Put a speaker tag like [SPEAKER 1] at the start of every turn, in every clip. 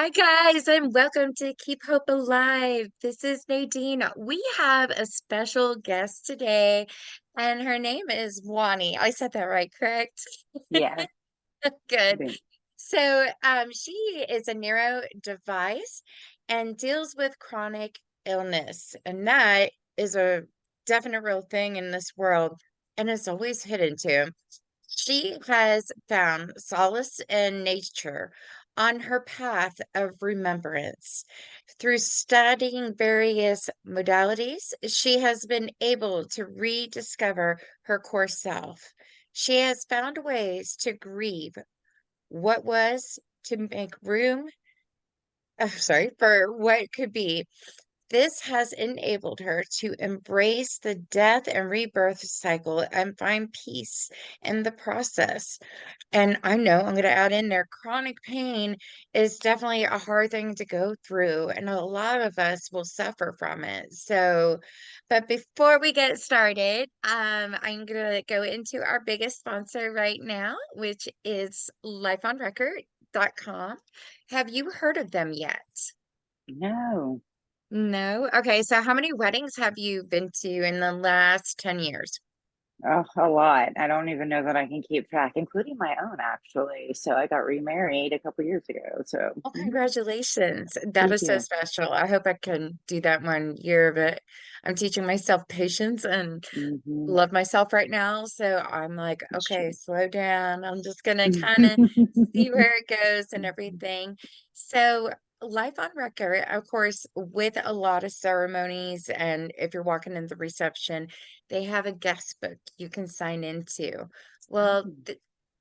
[SPEAKER 1] Hi, guys, and welcome to Keep Hope Alive. This is Nadine. We have a special guest today, and her name is Juanie. I said that right, correct?
[SPEAKER 2] Yes.
[SPEAKER 1] Good.
[SPEAKER 2] Boom.
[SPEAKER 1] She is a neuro device and deals with chronic illness, and that is a definite real thing in this world, and it's always hidden too. She has found solace in nature on her path of remembrance. Through studying various modalities, she has been able to rediscover her core self. She has found ways to grieve what was to make room, for what could be. This has enabled her to embrace the death and rebirth cycle and find peace in the process. And I know I'm going to add in there chronic pain is definitely a hard thing to go through, and a lot of us will suffer from it. So, but before we get started, I'm going to go into our biggest sponsor right now, which is lifeonrecord.com. Have you heard of them yet?
[SPEAKER 2] No.
[SPEAKER 1] No? Okay, so how many weddings have you been to in the last 10 years?
[SPEAKER 2] Oh, a lot. I don't even know that I can keep track, including my own, actually. So I got remarried a couple years ago. So
[SPEAKER 1] Oh, congratulations. That
[SPEAKER 2] thank
[SPEAKER 1] is so
[SPEAKER 2] you.
[SPEAKER 1] special. I hope I can do that 1 year, but I'm teaching myself patience and
[SPEAKER 2] Hmm.
[SPEAKER 1] love myself right now. So I'm like,
[SPEAKER 2] That's
[SPEAKER 1] okay,
[SPEAKER 2] true.
[SPEAKER 1] slow down. I'm just gonna kind of see where it goes and everything. So Life on Record, of course, with a lot of ceremonies, and if you're walking in the reception, they have a guest book you can sign into. Well,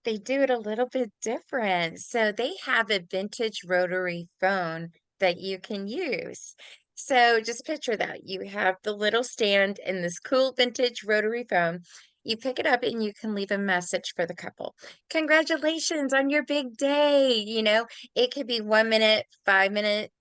[SPEAKER 1] they do it a little bit different. So they have a vintage rotary phone that you can use. So just picture that. You have the little stand and this cool vintage rotary phone. You pick it up and you can leave a message for the couple. Congratulations on your big day. It could be 1 minute, 5 minutes,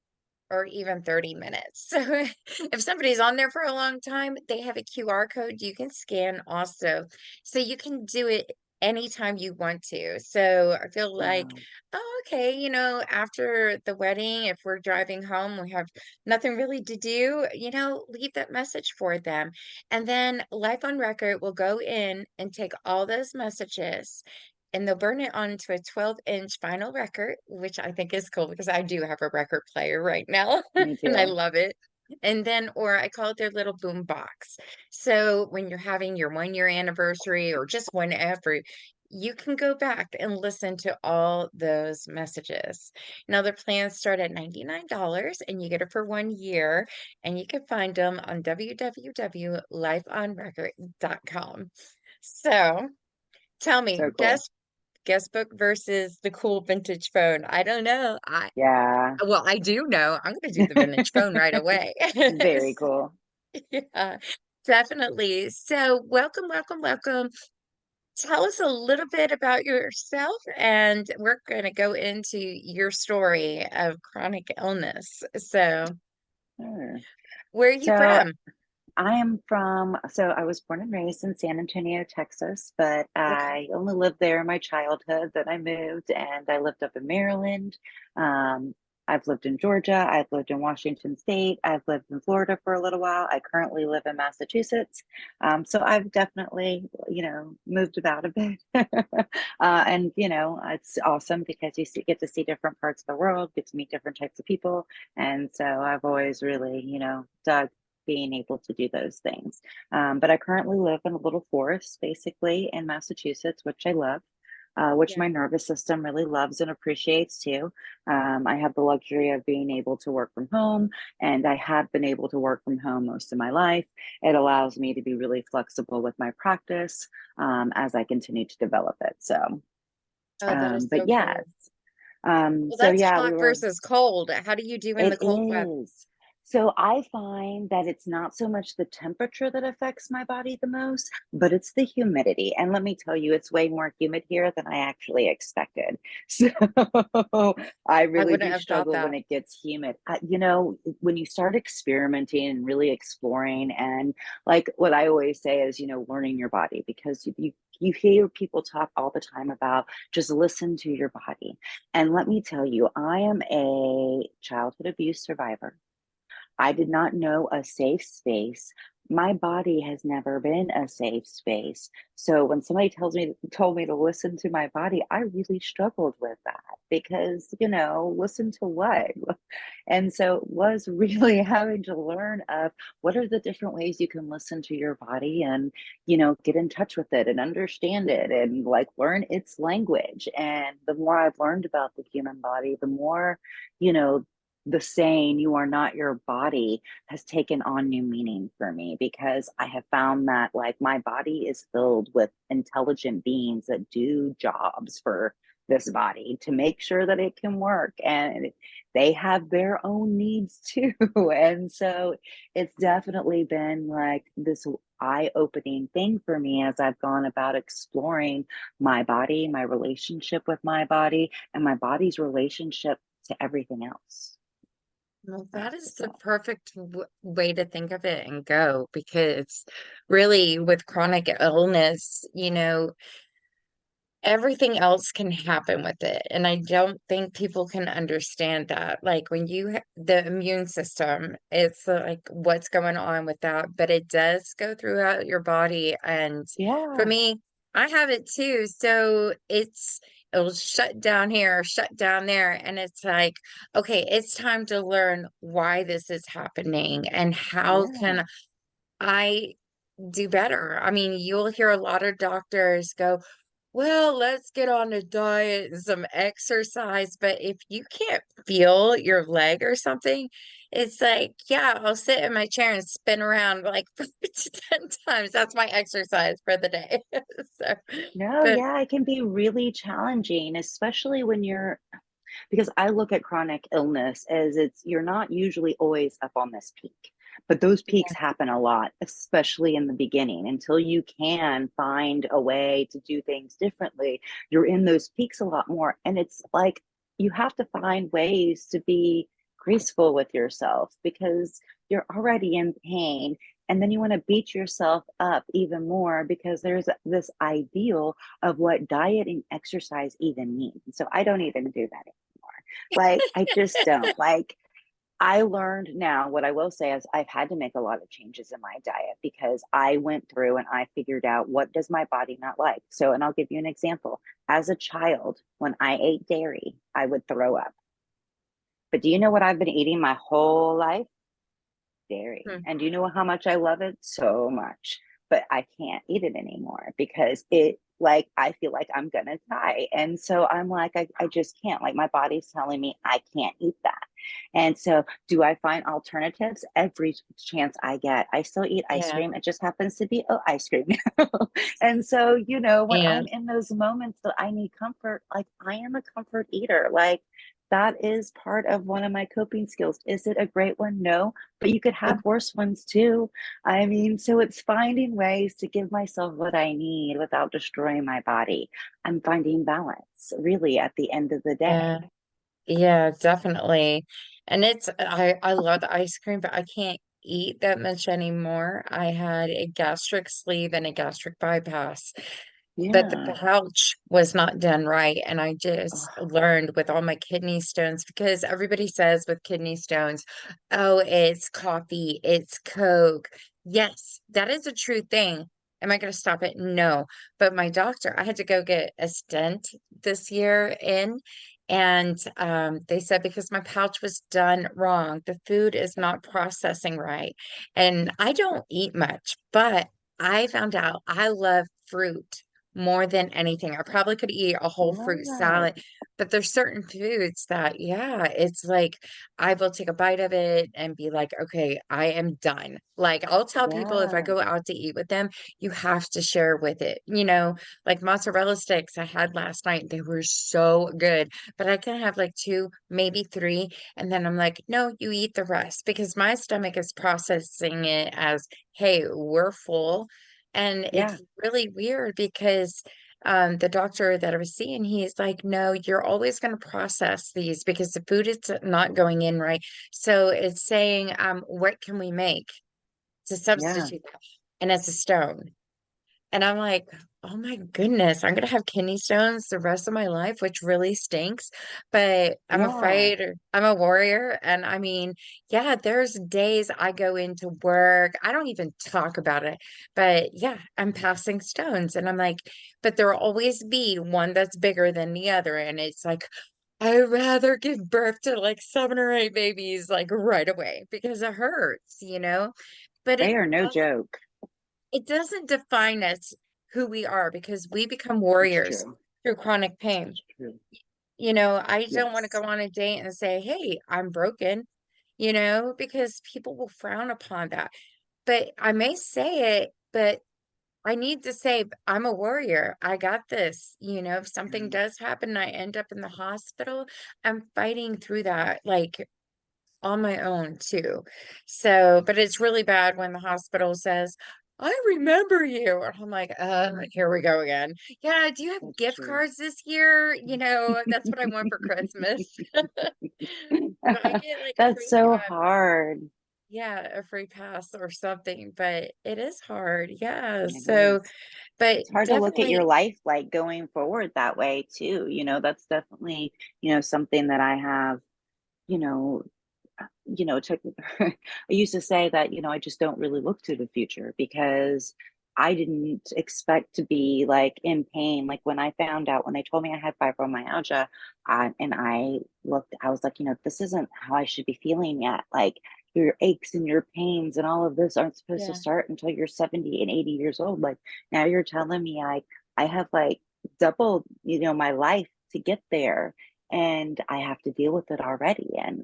[SPEAKER 1] or even 30 minutes. So if somebody's on there for a long time, they have a QR code you can scan also. So you can do it anytime you want to. So I feel like,
[SPEAKER 2] Wow.
[SPEAKER 1] oh, okay, after the wedding, if we're driving home, we have nothing really to do, leave that message for them. And then Life on Record will go in and take all those messages and they'll burn it onto a 12-inch vinyl record, which I think is cool because I do have a record player right now
[SPEAKER 2] Me
[SPEAKER 1] and I
[SPEAKER 2] too.
[SPEAKER 1] love it. And then, or I call it their little boom box. So when you're having your 1 year anniversary or just whenever, you can go back and listen to all those messages. Now, their plans start at $99 and you get it for 1 year, and you can find them on www.lifeonrecord.com. So tell me,
[SPEAKER 2] So cool.
[SPEAKER 1] guest book versus the cool vintage phone. I don't know.
[SPEAKER 2] Yeah.
[SPEAKER 1] I do know. I'm going to do the vintage phone right away.
[SPEAKER 2] Very cool.
[SPEAKER 1] Yeah, definitely. So, welcome, welcome, welcome. Tell us a little bit about yourself, and we're going to go into your story of chronic illness. So,
[SPEAKER 2] Sure.
[SPEAKER 1] where are you
[SPEAKER 2] So
[SPEAKER 1] from?
[SPEAKER 2] I was born and raised in San Antonio, Texas, but
[SPEAKER 1] Okay.
[SPEAKER 2] I only lived there in my childhood. Then I moved and I lived up in Maryland. Um, I've lived in Georgia. I've lived in Washington State. I've lived in Florida for a little while. I currently live in Massachusetts. So I've definitely, moved about a bit. And, it's awesome because get to see different parts of the world, get to meet different types of people. And so I've always really, dug being able to do those things. But I currently live in a little forest, basically in Massachusetts, which I love, which
[SPEAKER 1] Yeah.
[SPEAKER 2] my nervous system really loves and appreciates too. I have the luxury of being able to work from home, and I have been able to work from home most of my life. It allows me to be really flexible with my practice as I continue to develop it. So,
[SPEAKER 1] Oh, that is
[SPEAKER 2] but
[SPEAKER 1] so
[SPEAKER 2] yes.
[SPEAKER 1] cool. Well,
[SPEAKER 2] So
[SPEAKER 1] that's
[SPEAKER 2] yeah, we
[SPEAKER 1] hot
[SPEAKER 2] were.
[SPEAKER 1] versus cold. How do you do in the
[SPEAKER 2] It
[SPEAKER 1] cold weather?
[SPEAKER 2] is. So I find that it's not so much the temperature that affects my body the most, but it's the humidity. And let me tell you, it's way more humid here than I actually expected. So I
[SPEAKER 1] I
[SPEAKER 2] really
[SPEAKER 1] wouldn't
[SPEAKER 2] do
[SPEAKER 1] have thought
[SPEAKER 2] struggle when
[SPEAKER 1] that.
[SPEAKER 2] it gets humid. When you start experimenting and really exploring, and like what I always say is, learning your body because you you hear people talk all the time about just listen to your body. And let me tell you, I am a childhood abuse survivor. I did not know a safe space. My body has never been a safe space. So when somebody told me to listen to my body, I really struggled with that because, listen to what? And so it was really having to learn of what are the different ways you can listen to your body and, get in touch with it and understand it and like learn its language. And the more I've learned about the human body, the more, you know, the saying you are not your body has taken on new meaning for me because I have found that like my body is filled with intelligent beings that do jobs for this body to make sure that it can work, and they have their own needs too. And so it's definitely been like this eye-opening thing for me as I've gone about exploring my body, my relationship with my body, and my body's relationship to everything else.
[SPEAKER 1] Well, that is the perfect way to think of it and go, because really with chronic illness, everything else can happen with it. And I don't think people can understand that. Like when the immune system, it's like what's going on with that, but it does go throughout your body. And for
[SPEAKER 2] Yeah,
[SPEAKER 1] me, I have it too. So it'll shut down here, shut down there. And it's like, okay, it's time to learn why this is happening and how
[SPEAKER 2] yeah,
[SPEAKER 1] can I do better. I mean, you'll hear a lot of doctors go, well, let's get on a diet and some exercise. But if you can't feel your leg or something, it's like, yeah, I'll sit in my chair and spin around like 5 to 10 times. That's my exercise for the day. So,
[SPEAKER 2] no,
[SPEAKER 1] but
[SPEAKER 2] yeah, it can be really challenging, especially when because I look at chronic illness as you're not usually always up on this peak, but those peaks
[SPEAKER 1] yeah,
[SPEAKER 2] happen a lot, especially in the beginning. Until you can find a way to do things differently, you're in those peaks a lot more. And it's like you have to find ways to be graceful with yourself because you're already in pain. And then you want to beat yourself up even more because there's this ideal of what diet and exercise even mean. So I don't even do that. Like, I just don't. Like, I learned now what I will say is I've had to make a lot of changes in my diet because I went through and I figured out what does my body not like. So, and I'll give you an example. As a child, when I ate dairy, I would throw up. But do you know what I've been eating my whole life? Dairy.
[SPEAKER 1] hmm,
[SPEAKER 2] And do you know how much I love it? So much. But I can't eat it anymore because I feel like I'm gonna die. And so I'm like, I just can't. Like my body's telling me I can't eat that. And so do I find alternatives every chance I get? I still eat ice
[SPEAKER 1] yeah,
[SPEAKER 2] cream. It just happens to be ice cream now. And so, when
[SPEAKER 1] yeah,
[SPEAKER 2] I'm in those moments that I need comfort, like I am a comfort eater. Like that is part of one of my coping skills. Is it a great one? No, but you could have worse ones too. I mean, so it's finding ways to give myself what I need without destroying my body. I'm finding balance really at the end of the day.
[SPEAKER 1] yeah, yeah, definitely. And I love ice cream, but I can't eat that much anymore. I had a gastric sleeve and a gastric bypass, but the
[SPEAKER 2] Yeah.
[SPEAKER 1] pouch was not done right. And I just
[SPEAKER 2] Oh,
[SPEAKER 1] learned with all my kidney stones, because everybody says with kidney stones, oh, it's coffee, it's Coke. Yes, that is a true thing. Am I going to stop it? No. But my doctor, I had to go get a stent this year and they said because my pouch was done wrong, the food is not processing right. And I don't eat much, but I found out I love fruit more than anything. I probably could eat a whole fruit
[SPEAKER 2] yeah.
[SPEAKER 1] salad, but there's certain foods that, yeah, it's like I will take a bite of it and be like, okay, I am done. Like I'll tell people if I
[SPEAKER 2] Yeah.
[SPEAKER 1] go out to eat with them, you have to share with it. Like mozzarella sticks I had last night, they were so good, but I can have like two, maybe three. And then I'm like, no, you eat the rest because my stomach is processing it as, hey, we're full. And
[SPEAKER 2] Yeah.
[SPEAKER 1] it's really weird because the doctor that I was seeing, he's like, no, you're always going to process these because the food is not going in right. So it's saying, what can we make to
[SPEAKER 2] Yeah.
[SPEAKER 1] substitute that? And it's a stone. And I'm like, oh my goodness, I'm gonna have kidney stones the rest of my life, which really stinks. But I'm a
[SPEAKER 2] Yeah.
[SPEAKER 1] fighter, I'm a warrior. And I mean, yeah, there's days I go into work, I don't even talk about it. But yeah, I'm passing stones. And I'm like, but there'll always be one that's bigger than the other. And it's like, I'd rather give birth to like 7 or 8 babies like right away because it hurts, you know? But
[SPEAKER 2] They are no joke.
[SPEAKER 1] it doesn't define us who we are because we become
[SPEAKER 2] It's
[SPEAKER 1] warriors
[SPEAKER 2] true.
[SPEAKER 1] through chronic pain.
[SPEAKER 2] It's true.
[SPEAKER 1] You know, I don't want to
[SPEAKER 2] Yes.
[SPEAKER 1] go on a date and say, "Hey, I'm broken," because people will frown upon that. But I may say it, but I need to say, I'm a warrior. I got this. If something
[SPEAKER 2] Yeah.
[SPEAKER 1] does happen and I end up in the hospital, I'm fighting through that. Like, on my own too. So, but it's really bad when the hospital says, I remember you. And I'm like, here we go again. Yeah, do you have
[SPEAKER 2] That's
[SPEAKER 1] gift
[SPEAKER 2] true.
[SPEAKER 1] cards this year? That's what I want for Christmas. So I get like a
[SPEAKER 2] That's
[SPEAKER 1] free
[SPEAKER 2] so
[SPEAKER 1] pass.
[SPEAKER 2] hard.
[SPEAKER 1] Yeah, a free pass or something, but it is hard. Yeah.
[SPEAKER 2] It
[SPEAKER 1] So,
[SPEAKER 2] is.
[SPEAKER 1] but
[SPEAKER 2] It's hard to look at your
[SPEAKER 1] definitely,
[SPEAKER 2] life like going forward that way too. That's definitely, something that I have, you know, took I used to say that, I just don't really look to the future because I didn't expect to be like in pain. Like when they told me I had fibromyalgia, and I looked, I was like, this isn't how I should be feeling yet. Like your aches and your pains and all of this aren't supposed to
[SPEAKER 1] yeah,
[SPEAKER 2] start until you're 70 and 80 years old. Like now you're telling me I have like double, my life to get there and I have to deal with it already. And,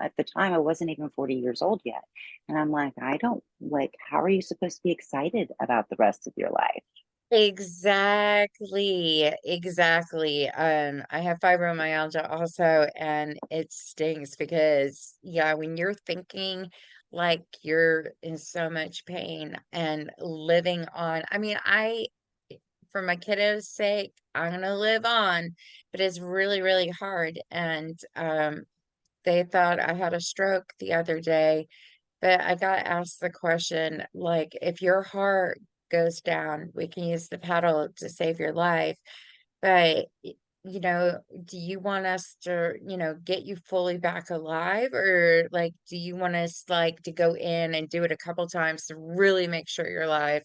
[SPEAKER 2] at the time I wasn't even 40 years old yet. And I'm like, I don't like, how are you supposed to be excited about the rest of your life?
[SPEAKER 1] exactly, exactly. I have fibromyalgia also, and it stings because, yeah, when you're thinking like you're in so much pain and living on, I mean, for my kiddos' sake, I'm gonna live on, but it's really, really hard. And they thought I had a stroke the other day, but I got asked the question, like, if your heart goes down, we can use the paddle to save your life. But, do you want us to, get you fully back alive? Or like, do you want us like to go in and do it a couple times to really make sure you're alive?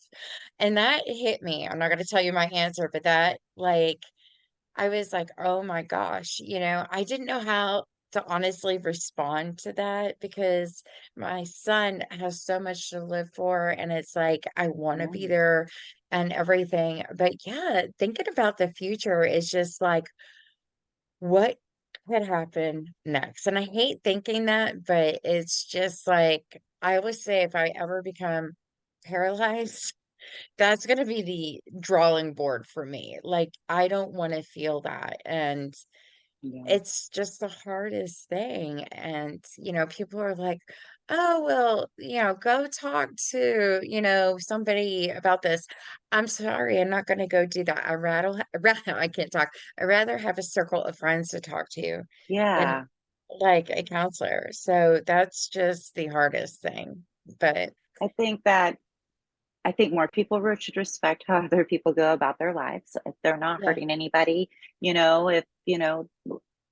[SPEAKER 1] And that hit me. I'm not going to tell you my answer, but that like I was like, "Oh my gosh," I didn't know how to honestly respond to that because my son has so much to live for, and it's like I wanna
[SPEAKER 2] Yeah.
[SPEAKER 1] be there and everything. But yeah, thinking about the future is just like, what could happen next? And I hate thinking that, but it's just like I always say if I ever become paralyzed, that's gonna be the drawing board for me. Like, I don't wanna feel that, and
[SPEAKER 2] Yeah.
[SPEAKER 1] it's just the hardest thing, and, people are like, "Oh, well, go talk to, somebody about this." I'm sorry, I'm not gonna go do that. I rather I can't talk. I'd rather have a circle of friends to talk to than,
[SPEAKER 2] Yeah.
[SPEAKER 1] like, a counselor, so that's just the hardest thing, but
[SPEAKER 2] I think that I think more people should respect how other people go about their lives. If they're not
[SPEAKER 1] yeah,
[SPEAKER 2] hurting anybody, if,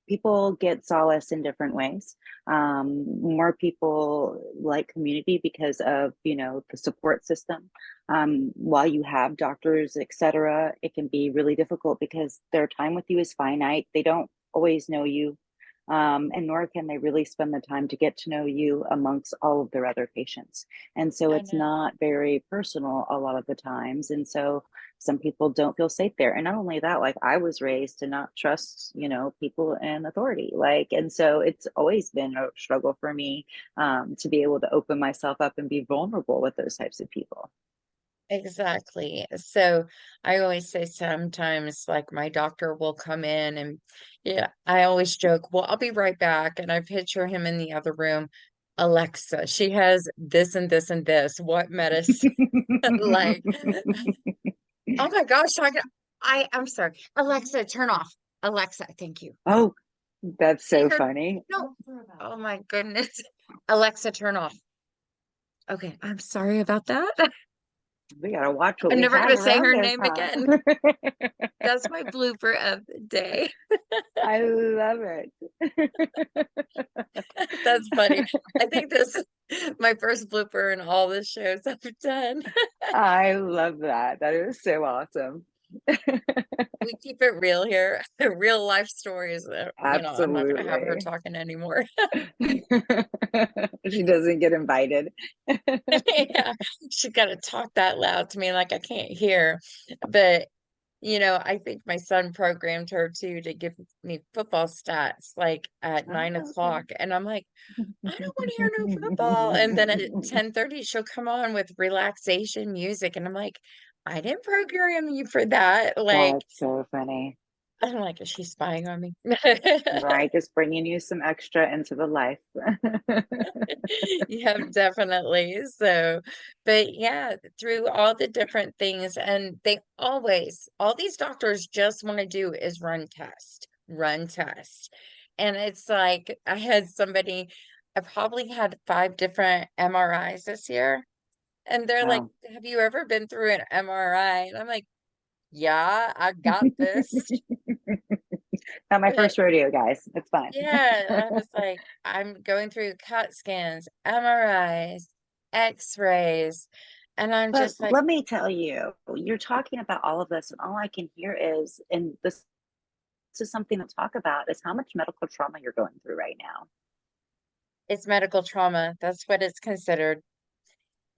[SPEAKER 2] people get solace in different ways. More people like community because of, the support system. While you have doctors, etc., it can be really difficult because their time with you is finite. They don't always know you. And nor can they really spend the time to get to know you amongst all of their other patients. And so
[SPEAKER 1] I
[SPEAKER 2] it's
[SPEAKER 1] know.
[SPEAKER 2] not very personal a lot of the times. And so some people don't feel safe there. And not only that, like I was raised to not trust, people in authority. And so it's always been a struggle for me to be able to open myself up and be vulnerable with those types of people.
[SPEAKER 1] Exactly. So I always say sometimes like my doctor will come in and yeah, I always joke, well, I'll be right back. And I picture him in the other room. Alexa, she has this and this and this. What medicine? Like, oh my gosh, I'm sorry. Alexa, turn off. Alexa, thank you.
[SPEAKER 2] Oh, that's
[SPEAKER 1] See
[SPEAKER 2] so
[SPEAKER 1] her?
[SPEAKER 2] funny.
[SPEAKER 1] No. Oh my goodness. Alexa, turn off. Okay, I'm sorry about that.
[SPEAKER 2] We gotta watch what
[SPEAKER 1] I'm
[SPEAKER 2] we
[SPEAKER 1] never
[SPEAKER 2] have
[SPEAKER 1] going to say
[SPEAKER 2] around
[SPEAKER 1] her
[SPEAKER 2] us,
[SPEAKER 1] name
[SPEAKER 2] huh?
[SPEAKER 1] again. That's my blooper of the day.
[SPEAKER 2] I love it.
[SPEAKER 1] That's funny. I think this is my first blooper in all the shows I've done.
[SPEAKER 2] I love that. That is so awesome.
[SPEAKER 1] We keep it real here. Real life stories. I'm not going to have her
[SPEAKER 2] Absolutely.
[SPEAKER 1] talking anymore.
[SPEAKER 2] She doesn't get invited.
[SPEAKER 1] Yeah, she got to talk that loud to me like I can't hear. But I think my son programmed her too to give me football stats like at
[SPEAKER 2] Oh,
[SPEAKER 1] 9 o'clock. And I'm like, I don't want to hear no football. And then at
[SPEAKER 2] okay.
[SPEAKER 1] 10:30, she'll come on with relaxation music. And I'm like, I didn't program you for that. Like,
[SPEAKER 2] That's so funny.
[SPEAKER 1] I'm like, is she spying on me?
[SPEAKER 2] Right, just bringing you some extra into the life.
[SPEAKER 1] Yeah, definitely. So, but yeah, through all the different things, and all these doctors just want to do is run test, run test. And it's like, I probably had 5 different MRIs this year. And they're like,
[SPEAKER 2] Oh.
[SPEAKER 1] have you ever been through an MRI? And I'm like, yeah, I got this.
[SPEAKER 2] Not my
[SPEAKER 1] But
[SPEAKER 2] first rodeo, guys. It's fine.
[SPEAKER 1] yeah, I was like, I'm going through CAT scans, MRIs, X-rays, and I'm
[SPEAKER 2] But
[SPEAKER 1] just like,
[SPEAKER 2] let me tell you, you're talking about all of this, and all I can hear is, and this is something to talk about, is how much medical trauma you're going through right now.
[SPEAKER 1] it's medical trauma. That's what it's considered.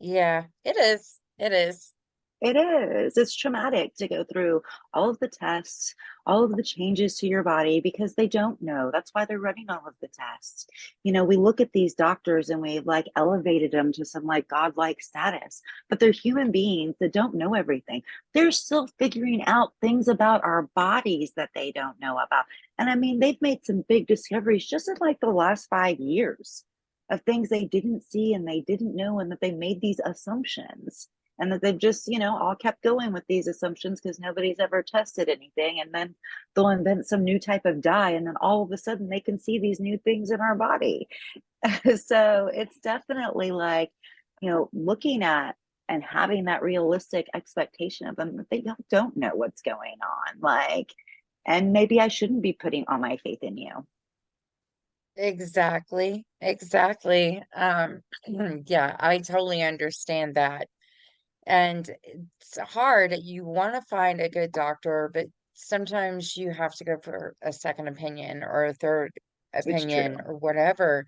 [SPEAKER 1] Yeah, it is. It is.
[SPEAKER 2] It is. It's traumatic to go through all of the tests, all of the changes to your body because they don't know. That's why they're running all of the tests. We look at these doctors and we like elevated them to some like godlike status, but they're human beings that don't know everything. They're still figuring out things about our bodies that they don't know about. And I mean, they've made some big discoveries just in like the last 5 years of things they didn't see and they didn't know, and that they made these assumptions and that they've just all kept going with these assumptions because nobody's ever tested anything, and then they'll invent some new type of dye and then all of a sudden they can see these new things in our body. So it's definitely like looking at and having that realistic expectation of them that they don't know what's going on, like, and maybe I shouldn't be putting all my faith in you.
[SPEAKER 1] Exactly. Exactly. Yeah, I totally understand that. And it's hard. You want to find a good doctor, but sometimes you have to go for a second opinion or a third
[SPEAKER 2] It's
[SPEAKER 1] opinion
[SPEAKER 2] true.
[SPEAKER 1] or whatever.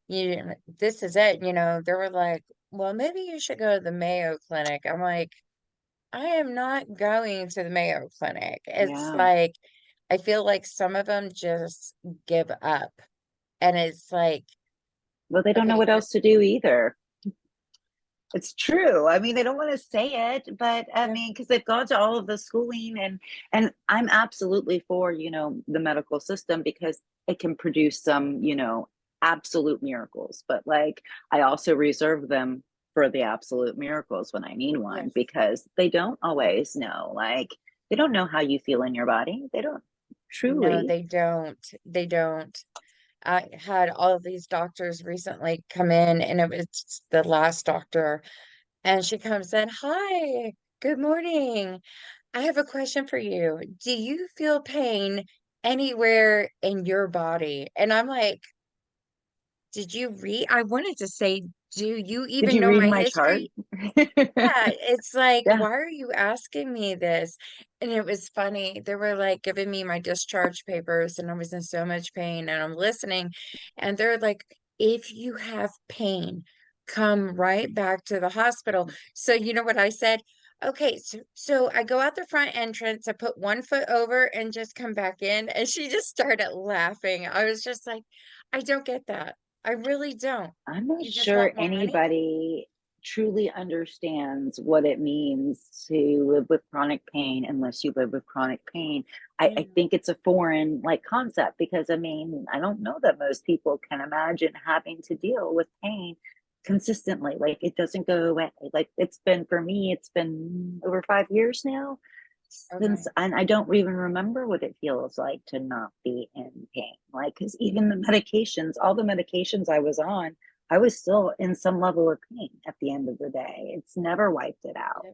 [SPEAKER 1] This is it. They were like, well, maybe you should go to the Mayo Clinic. I'm like, I am not going to the Mayo Clinic. It's
[SPEAKER 2] Yeah.
[SPEAKER 1] like, I feel like some of them just give up. And it's like,
[SPEAKER 2] Well, they don't know
[SPEAKER 1] okay,
[SPEAKER 2] what else to do either. It's true. I mean, they don't want to say it, but I
[SPEAKER 1] yeah,
[SPEAKER 2] mean, because they've gone to all of the schooling, and I'm absolutely for, the medical system because it can produce some, absolute miracles. But like I also reserve them for the absolute miracles when I need one
[SPEAKER 1] yes.
[SPEAKER 2] because they don't always know. Like they don't know how you feel in your body. They don't
[SPEAKER 1] No,
[SPEAKER 2] truly.
[SPEAKER 1] they don't. They don't. I had all of these doctors recently come in, and it was the last doctor, and she comes in, hi, good morning. I have a question for you. Do you feel pain anywhere in your body? And I'm like, did you read? I wanted to say, do you
[SPEAKER 2] Did
[SPEAKER 1] even
[SPEAKER 2] you
[SPEAKER 1] know
[SPEAKER 2] read
[SPEAKER 1] my
[SPEAKER 2] my chart?
[SPEAKER 1] history? Yeah, it's like,
[SPEAKER 2] Yeah.
[SPEAKER 1] why are you asking me this? And it was funny. They were like giving me my discharge papers, and I was in so much pain, and I'm listening, and they're like, if you have pain, come right back to the hospital. So you know what I said? Okay, so I go out the front entrance, I put 1 foot over and just come back in. And she just started laughing. I was just like, I don't get that. I really don't.
[SPEAKER 2] I'm not
[SPEAKER 1] You just want
[SPEAKER 2] sure
[SPEAKER 1] more money?
[SPEAKER 2] anybody truly understands what it means to live with chronic pain unless you live with chronic pain. I
[SPEAKER 1] Mm,
[SPEAKER 2] think it's a foreign like concept because I mean, I don't know that most people can imagine having to deal with pain consistently. Like it doesn't go away. Like it's been for me, it's been over 5 years now since,
[SPEAKER 1] okay.
[SPEAKER 2] and I don't even remember what it feels like to not be in pain. Like, because even the medications, all the medications I was on, I was still in some level of pain at the end of the day. It's never wiped it out.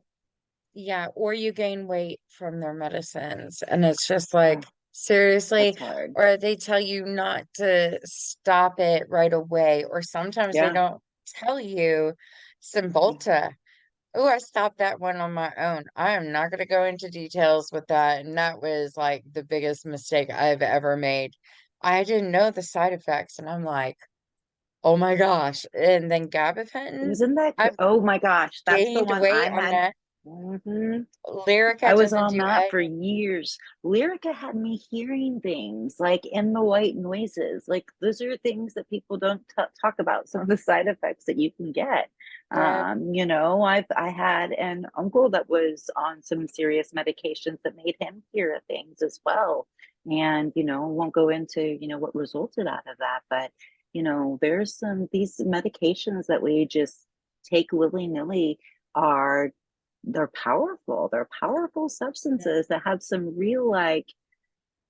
[SPEAKER 1] yeah, or you gain weight from their medicines. And it's just like,
[SPEAKER 2] Oh, that's
[SPEAKER 1] seriously,
[SPEAKER 2] hard.
[SPEAKER 1] or they tell you not to stop it right away, or sometimes they
[SPEAKER 2] Yeah.
[SPEAKER 1] don't tell you
[SPEAKER 2] Yeah.
[SPEAKER 1] Cymbalta. Oh, I stopped that one on my own. I am not going to go into details with that. And that was like the biggest mistake I've ever made. I didn't know the side effects, and I'm like, oh my gosh. And then gabapentin,
[SPEAKER 2] Isn't that,
[SPEAKER 1] I've
[SPEAKER 2] oh my gosh, that's the
[SPEAKER 1] gained
[SPEAKER 2] one
[SPEAKER 1] weight
[SPEAKER 2] I
[SPEAKER 1] on
[SPEAKER 2] had.
[SPEAKER 1] that.
[SPEAKER 2] Mhm.
[SPEAKER 1] Lyrica
[SPEAKER 2] I was
[SPEAKER 1] doesn't
[SPEAKER 2] on
[SPEAKER 1] do
[SPEAKER 2] that for
[SPEAKER 1] any.
[SPEAKER 2] years. Lyrica had me hearing things like in the white noises. Like those are things that people don't talk about. Some of the side effects that you can get.
[SPEAKER 1] Right.
[SPEAKER 2] I had an uncle that was on some serious medications that made him hear things as well. And won't go into what resulted out of that, but there's some these medications that we just take willy nilly are they're powerful. They're powerful substances that have some real like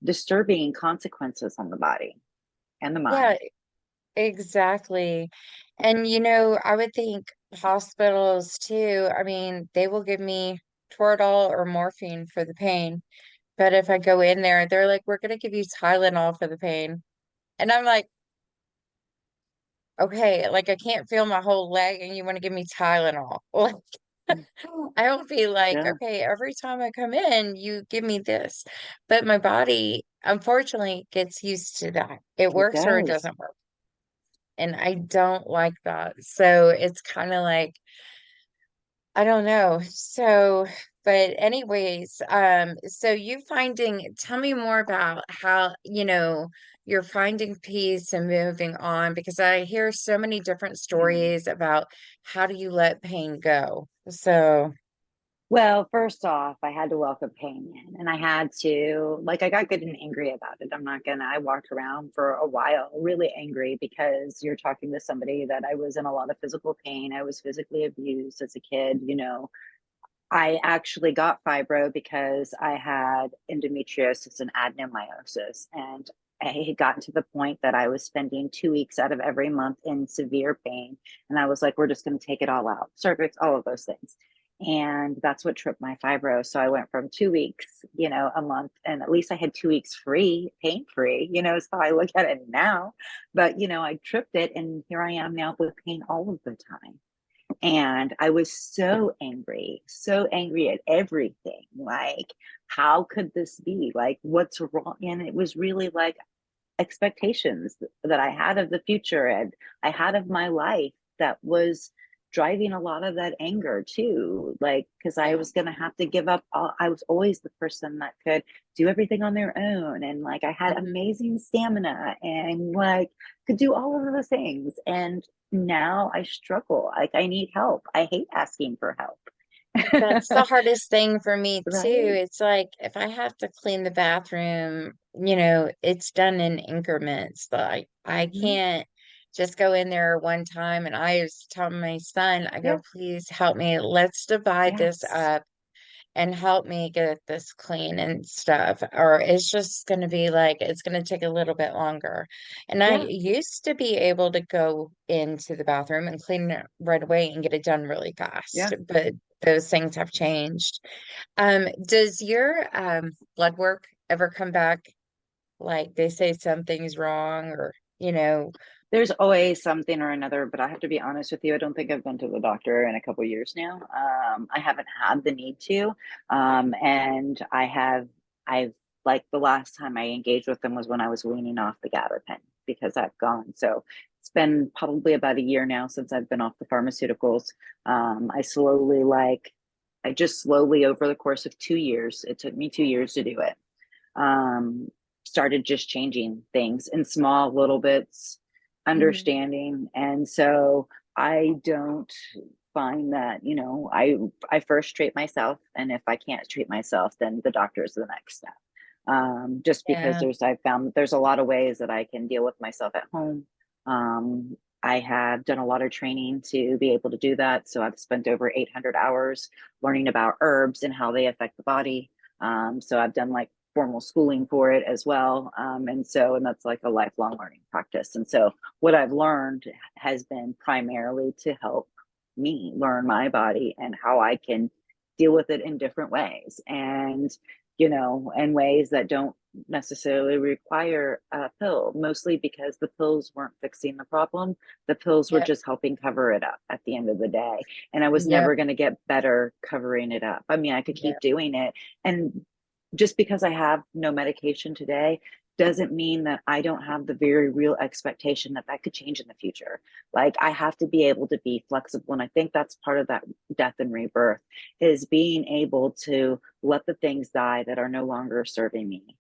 [SPEAKER 2] disturbing consequences on the body and the
[SPEAKER 1] Yeah,
[SPEAKER 2] mind.
[SPEAKER 1] exactly. And I would think hospitals too. I mean, they will give me Toradol or morphine for the pain. But if I go in there, they're like, we're gonna give you Tylenol for the pain. And I'm like, okay, like I can't feel my whole leg and you want to give me Tylenol. Like I will be like,
[SPEAKER 2] Yeah,
[SPEAKER 1] okay, every time I come in, you give me this. But my body, unfortunately, gets used to that. It
[SPEAKER 2] it
[SPEAKER 1] works or it
[SPEAKER 2] does.
[SPEAKER 1] doesn't work. And I don't like that. So it's kind of like, I don't know. So, but anyways, so tell me more about how, you're finding peace and moving on, because I hear so many different
[SPEAKER 2] Yeah.
[SPEAKER 1] stories about how do you let pain go. So,
[SPEAKER 2] Well, first off, I had to welcome pain in and I had to, like, I got good and angry about it. I walked around for a while really angry because you're talking to somebody that I was in a lot of physical pain. I was physically abused as a kid. I actually got fibro because I had endometriosis and adenomyosis. And I had gotten to the point that I was spending 2 weeks out of every month in severe pain. And I was like, we're just going to take it all out, cervix, all of those things. And that's what tripped my fibro. So I went from 2 weeks, a month, and at least I had 2 weeks free, pain free, is how I look at it now. But, I tripped it. And here I am now with pain all of the time. And I was so angry at everything. Like, how could this be? Like, what's wrong? And it was really like expectations that I had of the future and I had of my life that was driving a lot of that anger too. Like, because I
[SPEAKER 1] yeah.
[SPEAKER 2] was going to have to give up I was always the person that could do everything on their own. And like, I had
[SPEAKER 1] Mhm.
[SPEAKER 2] amazing stamina and like could do all of the things. And now I struggle. Like, I need help. I hate asking for help.
[SPEAKER 1] That's the hardest thing for me too.
[SPEAKER 2] Right?
[SPEAKER 1] It's like if I have to clean the bathroom, it's done in increments. Like I
[SPEAKER 2] Mhm.
[SPEAKER 1] can't just go in there one time. And I was telling my son, I go,
[SPEAKER 2] Yeah.
[SPEAKER 1] please help me. Let's divide this
[SPEAKER 2] Yes.
[SPEAKER 1] up and help me get this clean and stuff. Or it's just going to be like, it's going to take a little bit longer. And I
[SPEAKER 2] Yeah.
[SPEAKER 1] used to be able to go into the bathroom and clean it right away and get it done really fast,
[SPEAKER 2] Yeah.
[SPEAKER 1] but those things have changed. Does your blood work ever come back like they say something's wrong, or
[SPEAKER 2] There's always something or another, but I have to be honest with you. I don't think I've been to the doctor in a couple years now. I haven't had the need to. And I've like the last time I engaged with them was when I was weaning off the gabapentin because I've gone. So it's been probably about a year now since I've been off the pharmaceuticals. I just slowly over the course of 2 years, it took me 2 years to do it. Um, Started just changing things in small little bits,
[SPEAKER 1] Mhm.
[SPEAKER 2] understanding. And so I don't find that, I first treat myself. And if I can't treat myself, then the doctor is the next step. Just because
[SPEAKER 1] Yeah.
[SPEAKER 2] I've found that there's a lot of ways that I can deal with myself at home. I have done a lot of training to be able to do that. So I've spent over 800 hours learning about herbs and how they affect the body. So I've done like formal schooling for it as well. And that's like a lifelong learning practice. And so what I've learned has been primarily to help me learn my body and how I can deal with it in different ways, and in ways that don't necessarily require a pill, mostly because the pills weren't fixing the problem. The pills were
[SPEAKER 1] Yep.
[SPEAKER 2] just helping cover it up at the end of the day, and I was
[SPEAKER 1] Yep.
[SPEAKER 2] never going to get better covering it up. I mean, I could keep
[SPEAKER 1] Yep.
[SPEAKER 2] doing it, and just because I have no medication today doesn't mean that I don't have the very real expectation that that could change in the future. Like, I have to be able to be flexible. And I think that's part of that death and rebirth, is being able to let the things die that are no longer serving me,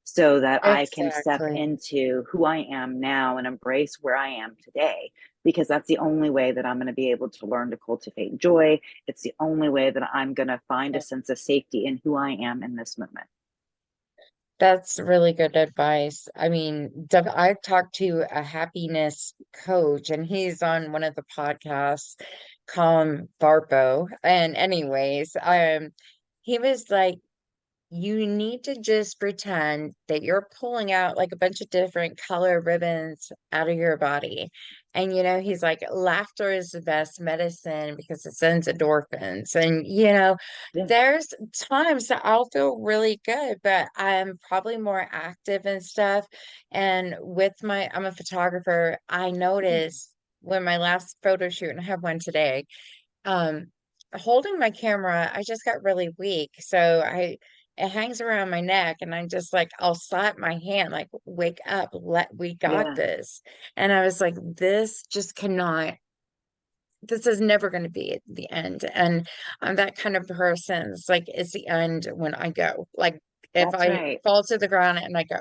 [SPEAKER 2] so that I can step
[SPEAKER 1] Exactly.
[SPEAKER 2] into who I am now and embrace where I am today. Because that's the only way that I'm going to be able to learn to cultivate joy. It's the only way that I'm going to find a
[SPEAKER 1] Yep.
[SPEAKER 2] sense of safety in who I am in this moment.
[SPEAKER 1] That's really good advice. I mean, I've talked to a happiness coach, and he's on one of the podcasts, Calm Varpo. And anyways, he was like, you need to just pretend that you're pulling out like a bunch of different color ribbons out of your body. And, he's like, laughter is the best medicine because it sends endorphins. And,
[SPEAKER 2] Yeah.
[SPEAKER 1] there's times that I'll feel really good, but I'm probably more active and stuff. And I'm a photographer, I noticed when my last photo shoot, and I have one today, um, holding my camera, I just got really weak. So it hangs around my neck, and I'm just like, I'll slap my hand, like, wake up, we got
[SPEAKER 2] Yeah,
[SPEAKER 1] this. And I was like, this is never going to be the end. And I'm that kind of person. It's like, it's the end when I go. Like, if
[SPEAKER 2] that's
[SPEAKER 1] I
[SPEAKER 2] right.
[SPEAKER 1] fall to the ground and I go,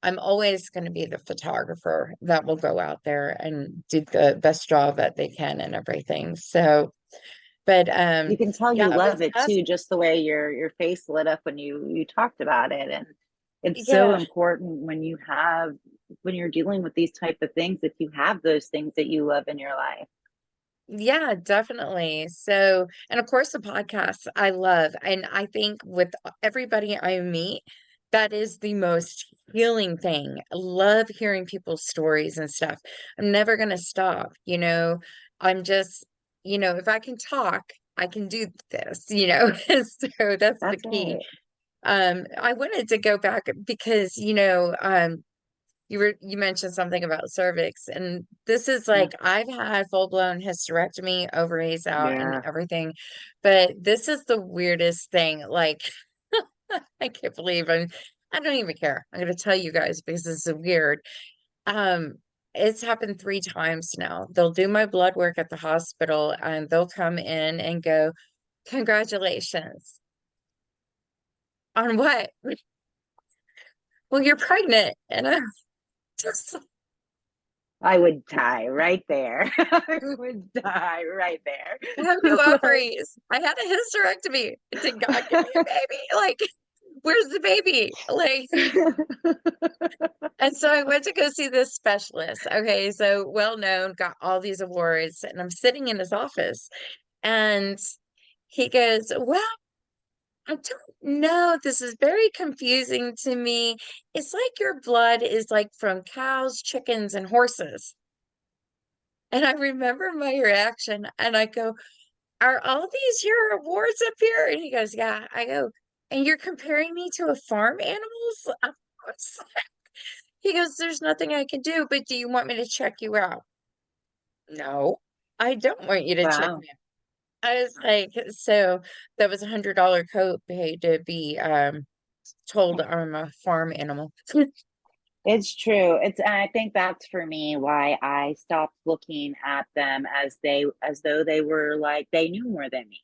[SPEAKER 1] I'm always going to be the photographer that will go out there and do the best job that they can and everything. So, but
[SPEAKER 2] You can tell
[SPEAKER 1] yeah,
[SPEAKER 2] you
[SPEAKER 1] I was
[SPEAKER 2] love it too,
[SPEAKER 1] asking,
[SPEAKER 2] just the way your face lit up when you talked about it. And it's so
[SPEAKER 1] yeah,
[SPEAKER 2] important when you're dealing with these type of things, that you have those things that you love in your life.
[SPEAKER 1] yeah, definitely. So, and of course, the podcast I love, and I think with everybody I meet, that is the most healing thing. I love hearing people's stories and stuff. I'm never gonna stop, I'm just, if I can talk, I can do this. So that's the
[SPEAKER 2] That's
[SPEAKER 1] key.
[SPEAKER 2] right.
[SPEAKER 1] I wanted to go back because, you mentioned something about cervix, and this is
[SPEAKER 2] Yeah.
[SPEAKER 1] like, I've had full-blown hysterectomy, ovaries out and
[SPEAKER 2] Yeah.
[SPEAKER 1] everything, but this is the weirdest thing. Like, I can't believe I don't even care. I'm gonna tell you guys because this is weird. Um, it's happened 3 times now. They'll do my blood work at the hospital, and they'll come in and go, congratulations. On what? Well, you're pregnant. And I'm just
[SPEAKER 2] I would die right there. I would die right
[SPEAKER 1] I have
[SPEAKER 2] there.
[SPEAKER 1] no
[SPEAKER 2] Like,
[SPEAKER 1] ovaries. I had a hysterectomy. Did God give me a baby? Like, where's the baby? Like, and so I went to go see this specialist. Okay, so well known, got all these awards, and I'm sitting in his office, and he goes, well, I don't know. This is very confusing to me. It's like your blood is like from cows, chickens, and horses. And I remember my reaction, and I go, are all these your awards up here? And he goes, yeah. I go, and you're comparing me to a farm animals? He goes, there's nothing I can do, but do you want me to check you out? No, I don't want you to check
[SPEAKER 2] wow.
[SPEAKER 1] me out. I was like, so that was $100 copay to be told I'm a farm animal.
[SPEAKER 2] It's true. And I think that's for me why I stopped looking at them as though they were like they knew more than me.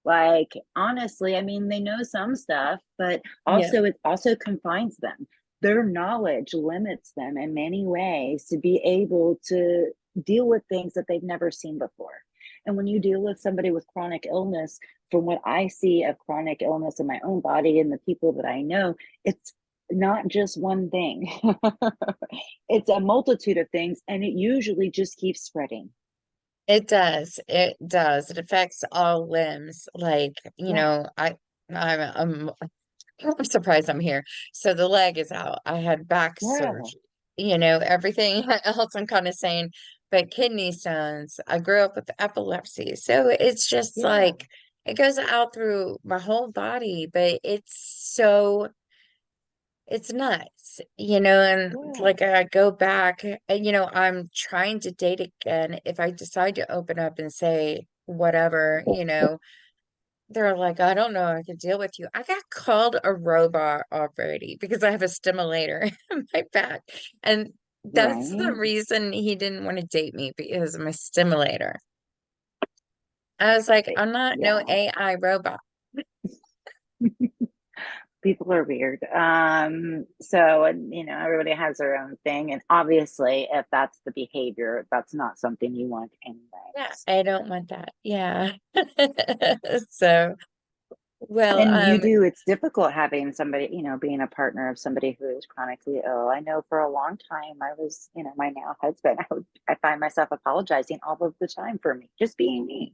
[SPEAKER 2] Like, honestly, I mean, they know some stuff, but
[SPEAKER 1] Yeah,
[SPEAKER 2] also it also confines them. Their knowledge limits them in many ways to be able to deal with things that they've never seen before. And when you deal with somebody with chronic illness, from what I see of chronic illness in my own body and the people that I know, it's not just one thing. It's a multitude of things, and it usually just keeps spreading.
[SPEAKER 1] it does. It does. It affects all limbs. Like,
[SPEAKER 2] Yeah.
[SPEAKER 1] I'm I'm surprised I'm here. So the leg is out. I had back
[SPEAKER 2] Yeah.
[SPEAKER 1] surgery. Everything else I'm kind of saying, but kidney stones. I grew up with epilepsy. So it's just
[SPEAKER 2] Yeah.
[SPEAKER 1] like it goes out through my whole body, but it's nuts, and
[SPEAKER 2] Yeah,
[SPEAKER 1] like I go back, and I'm trying to date again. If I decide to open up and say whatever, they're like, I don't know, I can deal with you. I got called a robot already because I have a stimulator in my back. And that's the
[SPEAKER 2] right,
[SPEAKER 1] reason he didn't want to date me because of my stimulator. I was like, I'm not no
[SPEAKER 2] yeah.
[SPEAKER 1] AI robot.
[SPEAKER 2] People are weird. So, and everybody has their own thing. And obviously, if that's the behavior, that's not something you want
[SPEAKER 1] Yeah,
[SPEAKER 2] anyways.
[SPEAKER 1] I don't want that. Yeah. So, well,
[SPEAKER 2] And you do, it's difficult having somebody, being a partner of somebody who is chronically ill. I know for a long time I was, my now husband, I find myself apologizing all of the time for me, just being me.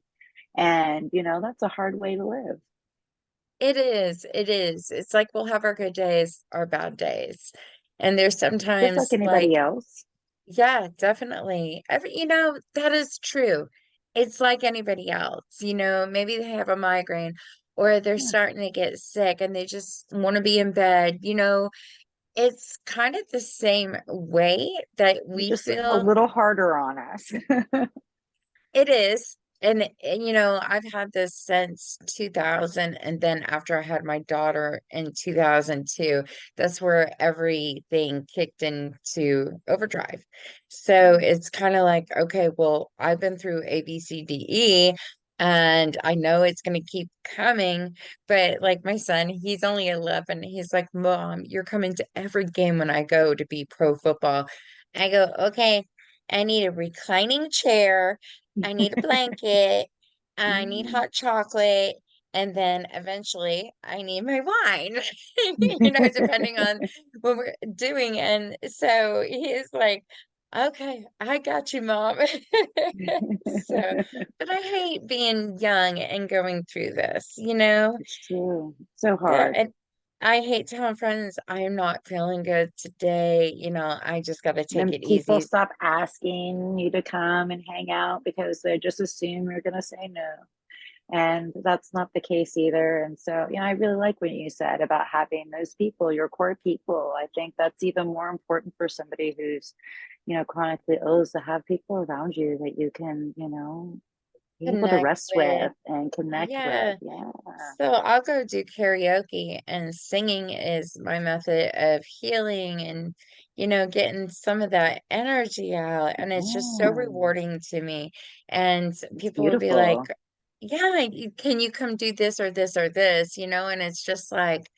[SPEAKER 2] And, that's a hard way to live,
[SPEAKER 1] it is. It is. It's like we'll have our good days, our bad days. And there's
[SPEAKER 2] just like
[SPEAKER 1] sometimes
[SPEAKER 2] anybody
[SPEAKER 1] like,
[SPEAKER 2] else.
[SPEAKER 1] yeah, definitely. That is true. It's like anybody else, maybe they have a migraine or they're
[SPEAKER 2] Yeah.
[SPEAKER 1] starting to get sick and they just want to be in bed. It's kind of the same way that
[SPEAKER 2] You're
[SPEAKER 1] we
[SPEAKER 2] just a
[SPEAKER 1] feel.
[SPEAKER 2] little harder on us.
[SPEAKER 1] It is. And I've had this since 2000. And then after I had my daughter in 2002, that's where everything kicked into overdrive. So it's kind of like, okay, well, I've been through A, B, C, D, E, and I know it's going to keep coming. But like my son, he's only 11. He's like, Mom, you're coming to every game when I go to be pro football. I go, okay, I need a reclining chair. I need a blanket, I need hot chocolate, and then eventually I need my wine, depending on what we're doing. And so he is like, okay, I got you, Mom. So, but I hate being young and going through this.
[SPEAKER 2] It's true. So
[SPEAKER 1] Yeah,
[SPEAKER 2] hard.
[SPEAKER 1] and I hate telling friends I'm not feeling good today. I just got to take
[SPEAKER 2] Then
[SPEAKER 1] it
[SPEAKER 2] people
[SPEAKER 1] easy.
[SPEAKER 2] stop asking you to come and hang out because they just assume you're going to say no. And that's not the case either. And so, I really like what you said about having those people, your core people. I think that's even more important for somebody who's, chronically ill, is to have people around you that you can, be able to
[SPEAKER 1] Connect
[SPEAKER 2] rest
[SPEAKER 1] with.
[SPEAKER 2] with and connect with.
[SPEAKER 1] Yeah.
[SPEAKER 2] Yeah.
[SPEAKER 1] So I'll go do karaoke, and singing is my method of healing and, getting some of that energy out. And it's just so
[SPEAKER 2] Yeah.
[SPEAKER 1] rewarding to me. And
[SPEAKER 2] It's
[SPEAKER 1] people will be like,
[SPEAKER 2] beautiful.
[SPEAKER 1] yeah, can you come do this or this or this, and it's just like,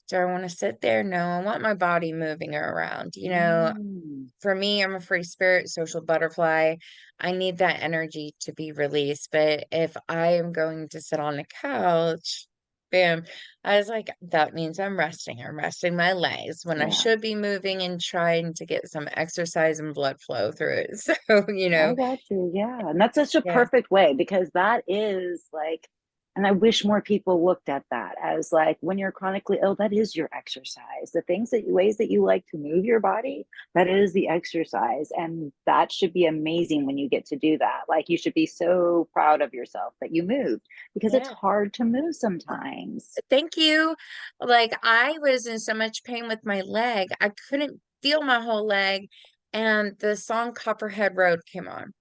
[SPEAKER 1] do I want to sit there? No, I want my body moving around.
[SPEAKER 2] Mm.
[SPEAKER 1] For me, I'm a free spirit, social butterfly. I need that energy to be released. But if I am going to sit on the couch, bam, I was like, that means I'm resting. I'm resting my legs when I
[SPEAKER 2] Yeah.
[SPEAKER 1] should be moving and trying to get some exercise and blood flow through it.
[SPEAKER 2] I got you. Yeah. And that's such a
[SPEAKER 1] Yeah,
[SPEAKER 2] perfect way because that is like, and I wish more people looked at that as like when you're chronically ill, that is your exercise. The ways that you like to move your body, that is the exercise. And that should be amazing when you get to do that. Like you should be so proud of yourself that you moved because it's
[SPEAKER 1] yeah.
[SPEAKER 2] hard to move sometimes.
[SPEAKER 1] Thank you. Like I was in so much pain with my leg, I couldn't feel my whole leg. And the song Copperhead Road came on.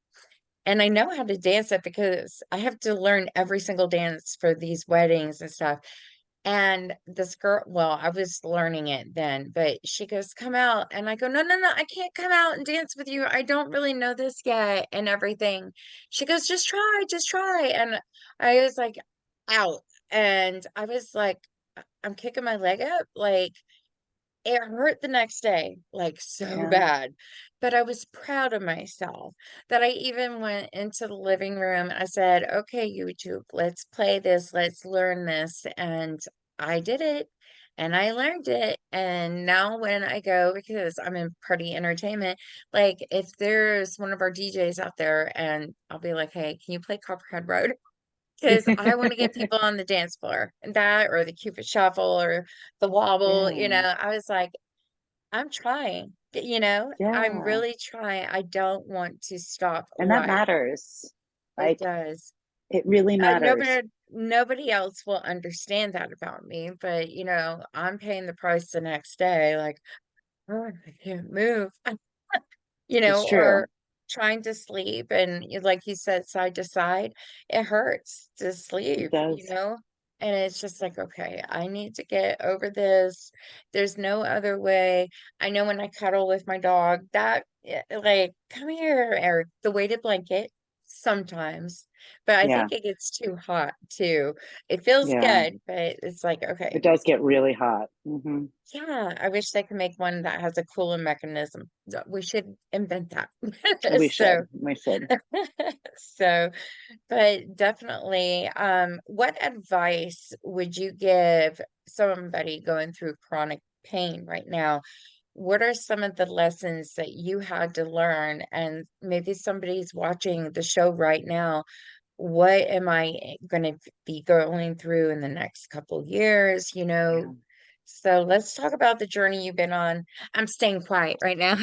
[SPEAKER 1] And I know how to dance it because I have to learn every single dance for these weddings and stuff. And this girl, well, I was learning it then, but she goes, come out. And I go, no, no, no, I can't come out and dance with you. I don't really know this yet and everything. She goes, just try, just try. And I was like, out. And I was like, I'm kicking my leg up. Like, it hurt the next day, like so
[SPEAKER 2] Yeah.
[SPEAKER 1] bad. But I was proud of myself that I even went into the living room. I said, okay, YouTube, let's play this, let's learn this. And I did it and I learned it. And now when I go, because I'm in party entertainment, like if there's one of our DJs out there and I'll be like, hey, can you play Copperhead Road? Because I want to get people on the dance floor, and that or the Cupid Shuffle or the wobble,
[SPEAKER 2] Yeah.
[SPEAKER 1] I was like, I'm trying, I'm
[SPEAKER 2] Yeah.
[SPEAKER 1] really trying. I don't want to stop
[SPEAKER 2] And that
[SPEAKER 1] life.
[SPEAKER 2] matters.
[SPEAKER 1] It
[SPEAKER 2] Like
[SPEAKER 1] does.
[SPEAKER 2] it really
[SPEAKER 1] No
[SPEAKER 2] matters.
[SPEAKER 1] matter. nobody else will understand that about me, but I'm paying the price the next day, like, oh, I can't move.
[SPEAKER 2] It's true.
[SPEAKER 1] Or trying to sleep and like you said, side to side, it hurts to
[SPEAKER 2] It
[SPEAKER 1] sleep,
[SPEAKER 2] does.
[SPEAKER 1] and it's just like, okay, I need to get over this. There's no other way. I know when I cuddle with my dog, like, come here, or the weighted blanket sometimes, but I
[SPEAKER 2] Yeah.
[SPEAKER 1] think it gets too hot too. It feels
[SPEAKER 2] Yeah.
[SPEAKER 1] good, but it's like,
[SPEAKER 2] It
[SPEAKER 1] okay,
[SPEAKER 2] does get really hot.
[SPEAKER 1] yeah, I wish they could make one that has a cooling mechanism. We should invent that.
[SPEAKER 2] We
[SPEAKER 1] So,
[SPEAKER 2] should. We should.
[SPEAKER 1] so, but definitely, what advice would you give somebody going through chronic pain right now? What are some of the lessons that you had to learn? And maybe somebody's watching the show right now. What am I going to be going through in the next couple years?
[SPEAKER 2] Yeah.
[SPEAKER 1] So let's talk about the journey you've been on. I'm staying quiet right now.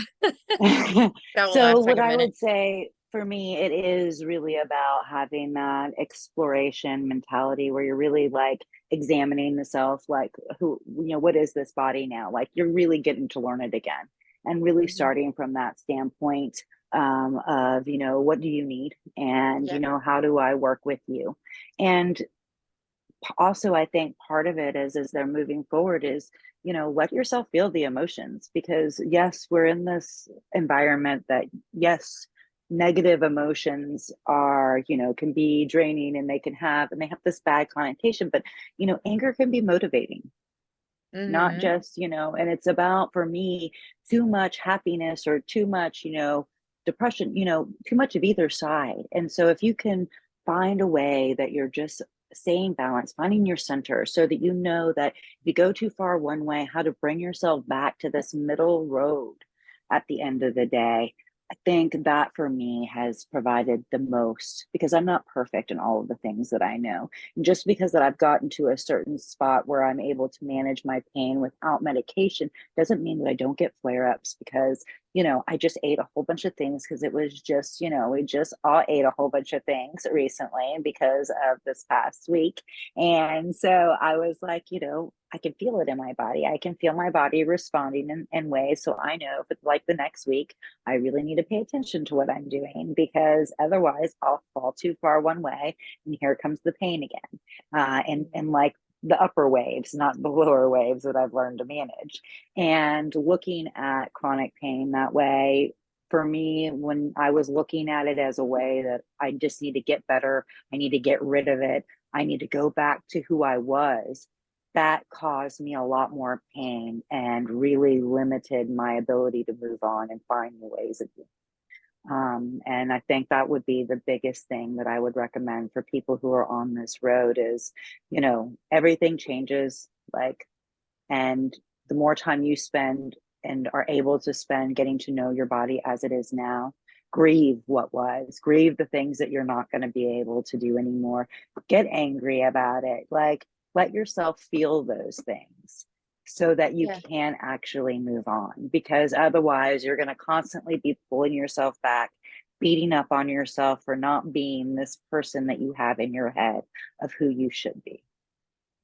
[SPEAKER 1] That will
[SPEAKER 2] So,
[SPEAKER 1] last like
[SPEAKER 2] what
[SPEAKER 1] a
[SPEAKER 2] I
[SPEAKER 1] minute.
[SPEAKER 2] would say for me, it is really about having that exploration mentality where you're really like examining the self, like, what is this body now? Like, you're really getting to learn it again and really
[SPEAKER 1] Mhm.
[SPEAKER 2] starting from that standpoint of, what do you need? And,
[SPEAKER 1] Yep.
[SPEAKER 2] how do I work with you? And also, I think part of it is as they're moving forward is, let yourself feel the emotions, because yes, we're in this environment that, yes, negative emotions are, can be draining, and they have this bad connotation, but anger can be motivating, not
[SPEAKER 1] Mm-hmm.
[SPEAKER 2] just, and it's about, for me, too much happiness or too much, depression, too much of either side. And so if you can find a way that you're just staying balanced, finding your center, so that you know that if you go too far one way, how to bring yourself back to this middle road at the end of the day. I think that for me has provided the most, because I'm not perfect in all of the things that I know. And just because that I've gotten to a certain spot where I'm able to manage my pain without medication doesn't mean that I don't get flare ups, because, I just ate a whole bunch of things, because it was just, we just all ate a whole bunch of things recently because of this past week. And so I was like, I can feel it in my body. I can feel my body responding in ways. So I know, but like the next week, I really need to pay attention to what I'm doing, because otherwise I'll fall too far one way, and here comes the pain again. And like the upper waves, not the lower waves that I've learned to manage. And looking at chronic pain that way, for me, when I was looking at it as a way that I just need to get better, I need to get rid of it, I need to go back to who I was, that caused me a lot more pain and really limited my ability to move on and find new ways of doing. And I think that would be the biggest thing that I would recommend for people who are on this road is, everything changes, like, and the more time you spend and are able to spend getting to know your body as it is now, grieve what was, grieve the things that you're not going to be able to do anymore, get angry about it, like, let yourself feel those things so that you
[SPEAKER 1] Yeah.
[SPEAKER 2] can actually move on, because otherwise you're going to constantly be pulling yourself back, beating up on yourself for not being this person that you have in your head of who you should be.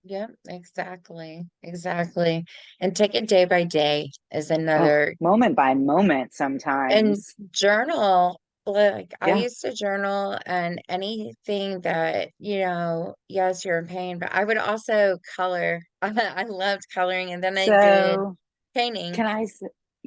[SPEAKER 1] Yep. Exactly. Exactly. And take it day by day is
[SPEAKER 2] Oh,
[SPEAKER 1] another.
[SPEAKER 2] moment by moment
[SPEAKER 1] And
[SPEAKER 2] sometimes.
[SPEAKER 1] journal. Like, I
[SPEAKER 2] Yeah.
[SPEAKER 1] used to journal, and anything that, yes, you're in pain, but I would also color. I loved coloring, and then I did
[SPEAKER 2] So
[SPEAKER 1] painting.
[SPEAKER 2] can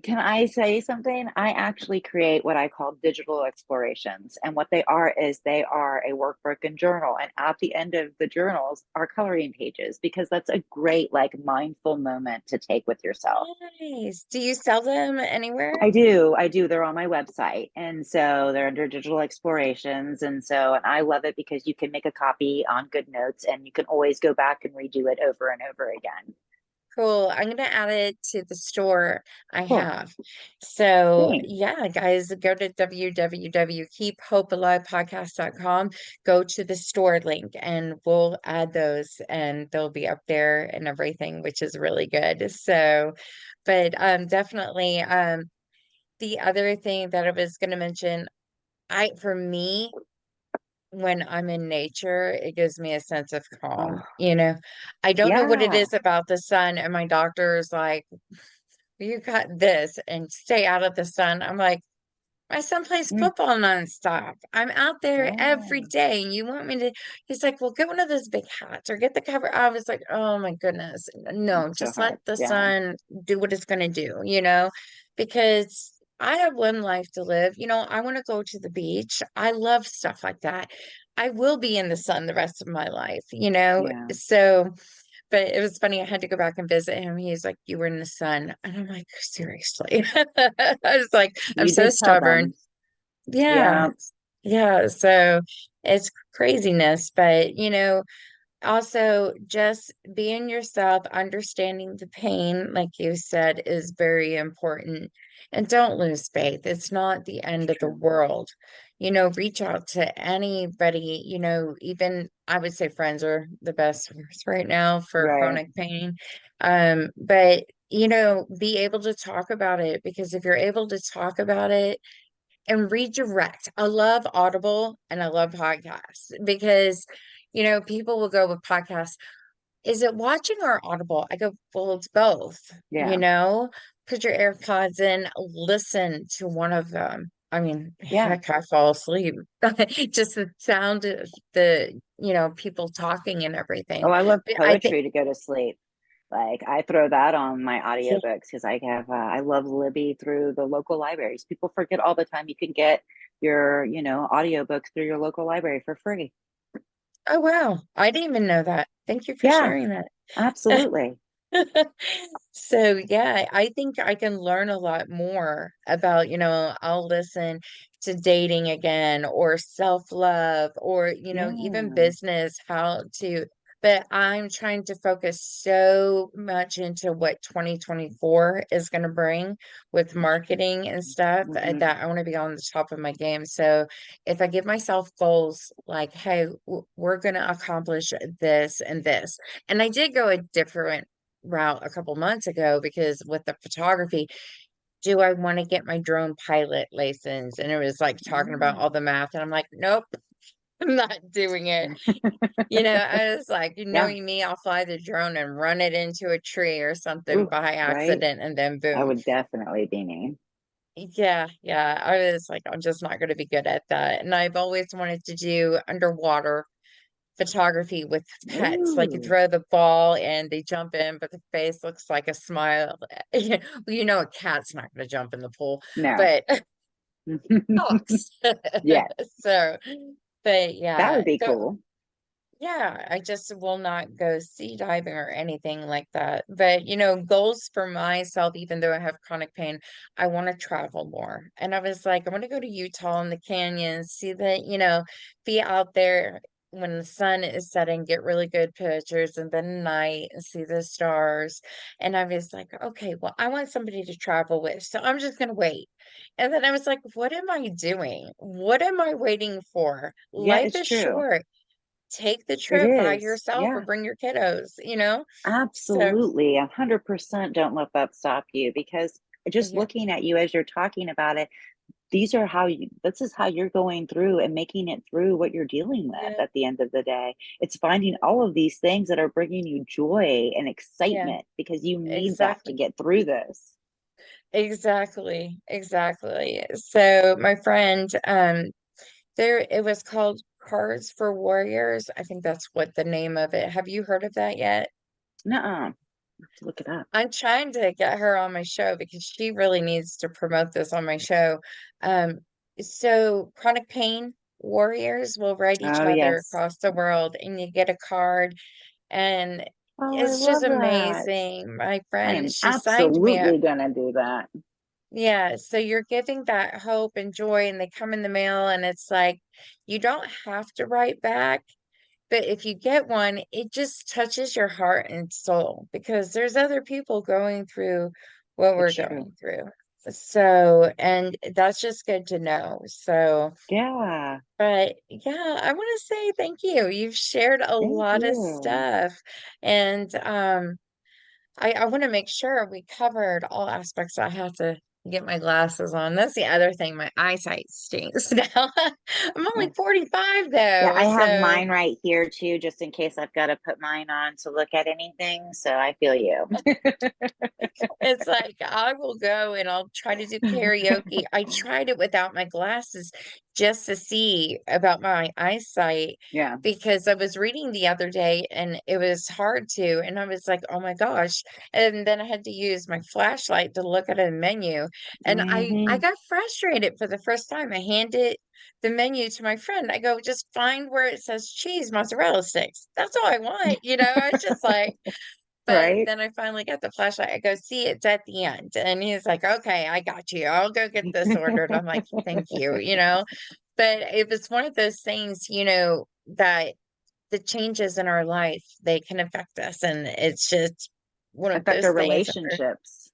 [SPEAKER 2] can I say something? I actually create what I call digital explorations. And what they are is they are a workbook and journal. And at the end of the journals are coloring pages, because that's a great, like, mindful moment to take with yourself.
[SPEAKER 1] Nice. Do you sell them anywhere?
[SPEAKER 2] I do. I do. They're on my website. And so they're under digital explorations. And I love it because you can make a copy on Good Notes, and you can always go back and redo it over and over again.
[SPEAKER 1] Cool. I'm gonna add it to the store I
[SPEAKER 2] Cool.
[SPEAKER 1] have. So
[SPEAKER 2] Thanks.
[SPEAKER 1] yeah, guys, go to www.keephopalive.podcast.com, go to the store link, and we'll add those, and they'll be up there and everything, which is really good. So, but definitely the other thing that I was gonna mention, I for me, when I'm in nature, it gives me a sense of
[SPEAKER 2] Oh,
[SPEAKER 1] calm, you know. I don't know what it
[SPEAKER 2] yeah.
[SPEAKER 1] is about the sun, and my doctor is like, you got this and stay out of the sun. I'm like, my son plays
[SPEAKER 2] Mm,
[SPEAKER 1] football nonstop. I'm out there every
[SPEAKER 2] yeah.
[SPEAKER 1] day, and you want me to? He's like, well, get one of those big hats or get the cover. I was like, oh my goodness, no,
[SPEAKER 2] It's so
[SPEAKER 1] just let
[SPEAKER 2] hard.
[SPEAKER 1] the
[SPEAKER 2] Yeah.
[SPEAKER 1] sun do what it's gonna do, you know, because I have one life to live. You know, I want to go to the beach. I love stuff like that. I will be in the sun the rest of my life, you know.
[SPEAKER 2] Yeah.
[SPEAKER 1] So, but it was funny. I had to go back and visit him. He's like, you were in the sun. And I'm like, seriously. I was like, I'm
[SPEAKER 2] You
[SPEAKER 1] so
[SPEAKER 2] did tell
[SPEAKER 1] stubborn.
[SPEAKER 2] them.
[SPEAKER 1] Yeah.
[SPEAKER 2] Yeah.
[SPEAKER 1] Yeah. So it's craziness. But, you know, also, just being yourself, understanding the pain, like you said, is very important. And don't lose faith. It's not the end of the
[SPEAKER 2] True.
[SPEAKER 1] world. You know, reach out to anybody, you know, even I would say friends are the best source right now for
[SPEAKER 2] Right.
[SPEAKER 1] chronic pain. But you know, be able to talk about it because if you're able to talk about it and redirect. I love Audible and I love podcasts because, you know, people will go with podcasts. Is it watching or Audible? I go, well, it's both, you
[SPEAKER 2] Yeah.
[SPEAKER 1] know, put your AirPods in, listen to one of them. I mean,
[SPEAKER 2] Yeah.
[SPEAKER 1] heck, I fall asleep. Just the sound of the, you know, people talking and everything.
[SPEAKER 2] Oh, I love
[SPEAKER 1] But I think,
[SPEAKER 2] poetry to go to sleep. Like I throw that on my
[SPEAKER 1] yeah.
[SPEAKER 2] audiobooks because I love Libby through the local libraries. People forget all the time you can get your, audiobooks through your local library for free.
[SPEAKER 1] Oh, wow. I didn't even know that. Thank you for
[SPEAKER 2] Yeah,
[SPEAKER 1] sharing that.
[SPEAKER 2] absolutely.
[SPEAKER 1] So yeah, I think I can learn a lot more about, you know, I'll listen to dating again or self-love or, you know, even
[SPEAKER 2] Yeah.
[SPEAKER 1] business, how to, but I'm trying to focus so much into what 2024 is going to bring with marketing and stuff
[SPEAKER 2] Hmm.
[SPEAKER 1] that I want to be on the top of my game. So if I give myself goals like, hey, we're going to accomplish this and this. And I did go a different route a couple months ago because with the photography, do I want to get my drone pilot license? And it was like talking about all the math, and I'm like, nope, I'm not doing it. You know, I was like,
[SPEAKER 2] Yeah.
[SPEAKER 1] knowing me, I'll fly the drone and run it into a tree or something
[SPEAKER 2] Ooh,
[SPEAKER 1] by
[SPEAKER 2] right.
[SPEAKER 1] accident, and then
[SPEAKER 2] That
[SPEAKER 1] boom.
[SPEAKER 2] would definitely be me.
[SPEAKER 1] Yeah, yeah. I was like, I'm just not going to be good at that. And I've always wanted to do underwater photography with pets. Like you
[SPEAKER 2] Ooh,
[SPEAKER 1] throw the ball and they jump in, but the face looks like a smile. Well, you know, a cat's not going to jump in the pool,
[SPEAKER 2] no.
[SPEAKER 1] but dogs.
[SPEAKER 2] Yes,
[SPEAKER 1] So, but
[SPEAKER 2] that
[SPEAKER 1] yeah,
[SPEAKER 2] would be
[SPEAKER 1] go.
[SPEAKER 2] cool.
[SPEAKER 1] Yeah, I just will not go sea diving or anything like that. But, you know, goals for myself, even though I have chronic pain, I want to travel more. And I was like, I want to go to Utah and the canyons, see the, you know, be out there when the sun is setting, get really good pictures, and then night and see the stars. And I was like, okay, well, I want somebody to travel with. So I'm just going to wait. And then I was like, what am I doing? What am I waiting for?
[SPEAKER 2] Yeah,
[SPEAKER 1] Life
[SPEAKER 2] it's
[SPEAKER 1] is
[SPEAKER 2] true.
[SPEAKER 1] short. Take the
[SPEAKER 2] It
[SPEAKER 1] trip by
[SPEAKER 2] is.
[SPEAKER 1] yourself or
[SPEAKER 2] Yeah.
[SPEAKER 1] bring your kiddos, you know? So,
[SPEAKER 2] Absolutely, 100% don't let that stop you because just
[SPEAKER 1] yeah,
[SPEAKER 2] looking at you as you're talking about it, this is how you're going through and making it through what you're dealing with
[SPEAKER 1] yeah,
[SPEAKER 2] at the end of the day. It's finding all of these things that are bringing you joy and
[SPEAKER 1] yeah,
[SPEAKER 2] excitement because you need that to
[SPEAKER 1] exactly.
[SPEAKER 2] get through this.
[SPEAKER 1] Exactly. Exactly. So my friend, there it was called Cards for Warriors. I think that's what the name of it. Have you heard of that yet?
[SPEAKER 2] Nuh-uh. Let's look it up.
[SPEAKER 1] I'm trying to get her on my show because she really needs to promote this on my show. Um, so chronic pain warriors will write each
[SPEAKER 2] Oh,
[SPEAKER 1] other
[SPEAKER 2] yes.
[SPEAKER 1] across the world and you get a card and
[SPEAKER 2] Oh, I
[SPEAKER 1] it's just
[SPEAKER 2] love that.
[SPEAKER 1] amazing. My
[SPEAKER 2] I
[SPEAKER 1] friend,
[SPEAKER 2] am
[SPEAKER 1] she signed me up.
[SPEAKER 2] absolutely gonna do that.
[SPEAKER 1] Yeah, so you're giving that hope and joy and they come in the mail and it's like you don't have to write back. But if you get one, it just touches your heart and soul because there's other people going through what we're
[SPEAKER 2] It's true.
[SPEAKER 1] going through. So, and that's just good to know. So,
[SPEAKER 2] Yeah.
[SPEAKER 1] but yeah, I want to say thank you. You've shared a
[SPEAKER 2] Thank
[SPEAKER 1] lot of
[SPEAKER 2] you.
[SPEAKER 1] stuff. And I want to make sure we covered all aspects I have to get my glasses on. That's the other thing. My eyesight stinks now. I'm only 45
[SPEAKER 2] Yeah,
[SPEAKER 1] though,
[SPEAKER 2] I have
[SPEAKER 1] so
[SPEAKER 2] mine right here too, just in case I've got to put mine on to look at anything. So I feel you.
[SPEAKER 1] it's like I will go and I'll try to do karaoke. I tried it without my glasses just to see about my eyesight
[SPEAKER 2] Yeah.
[SPEAKER 1] because I was reading the other day and it was hard to, and I was like, oh my gosh. And then I had to use my flashlight to look at a menu. And I
[SPEAKER 2] Hmm.
[SPEAKER 1] got frustrated for the first time. I handed the menu to my friend. I go, just find where it says cheese, mozzarella sticks. That's all I want. I was just like, but
[SPEAKER 2] Right?
[SPEAKER 1] then I finally got the flashlight. I go, see, it's at the end. And he's like, okay, I got you. I'll go get this ordered. I'm like, thank you. But it was one of those things, that the changes in our life, they can affect us. And it's just one of
[SPEAKER 2] Affect
[SPEAKER 1] those
[SPEAKER 2] our
[SPEAKER 1] things that are,
[SPEAKER 2] relationships.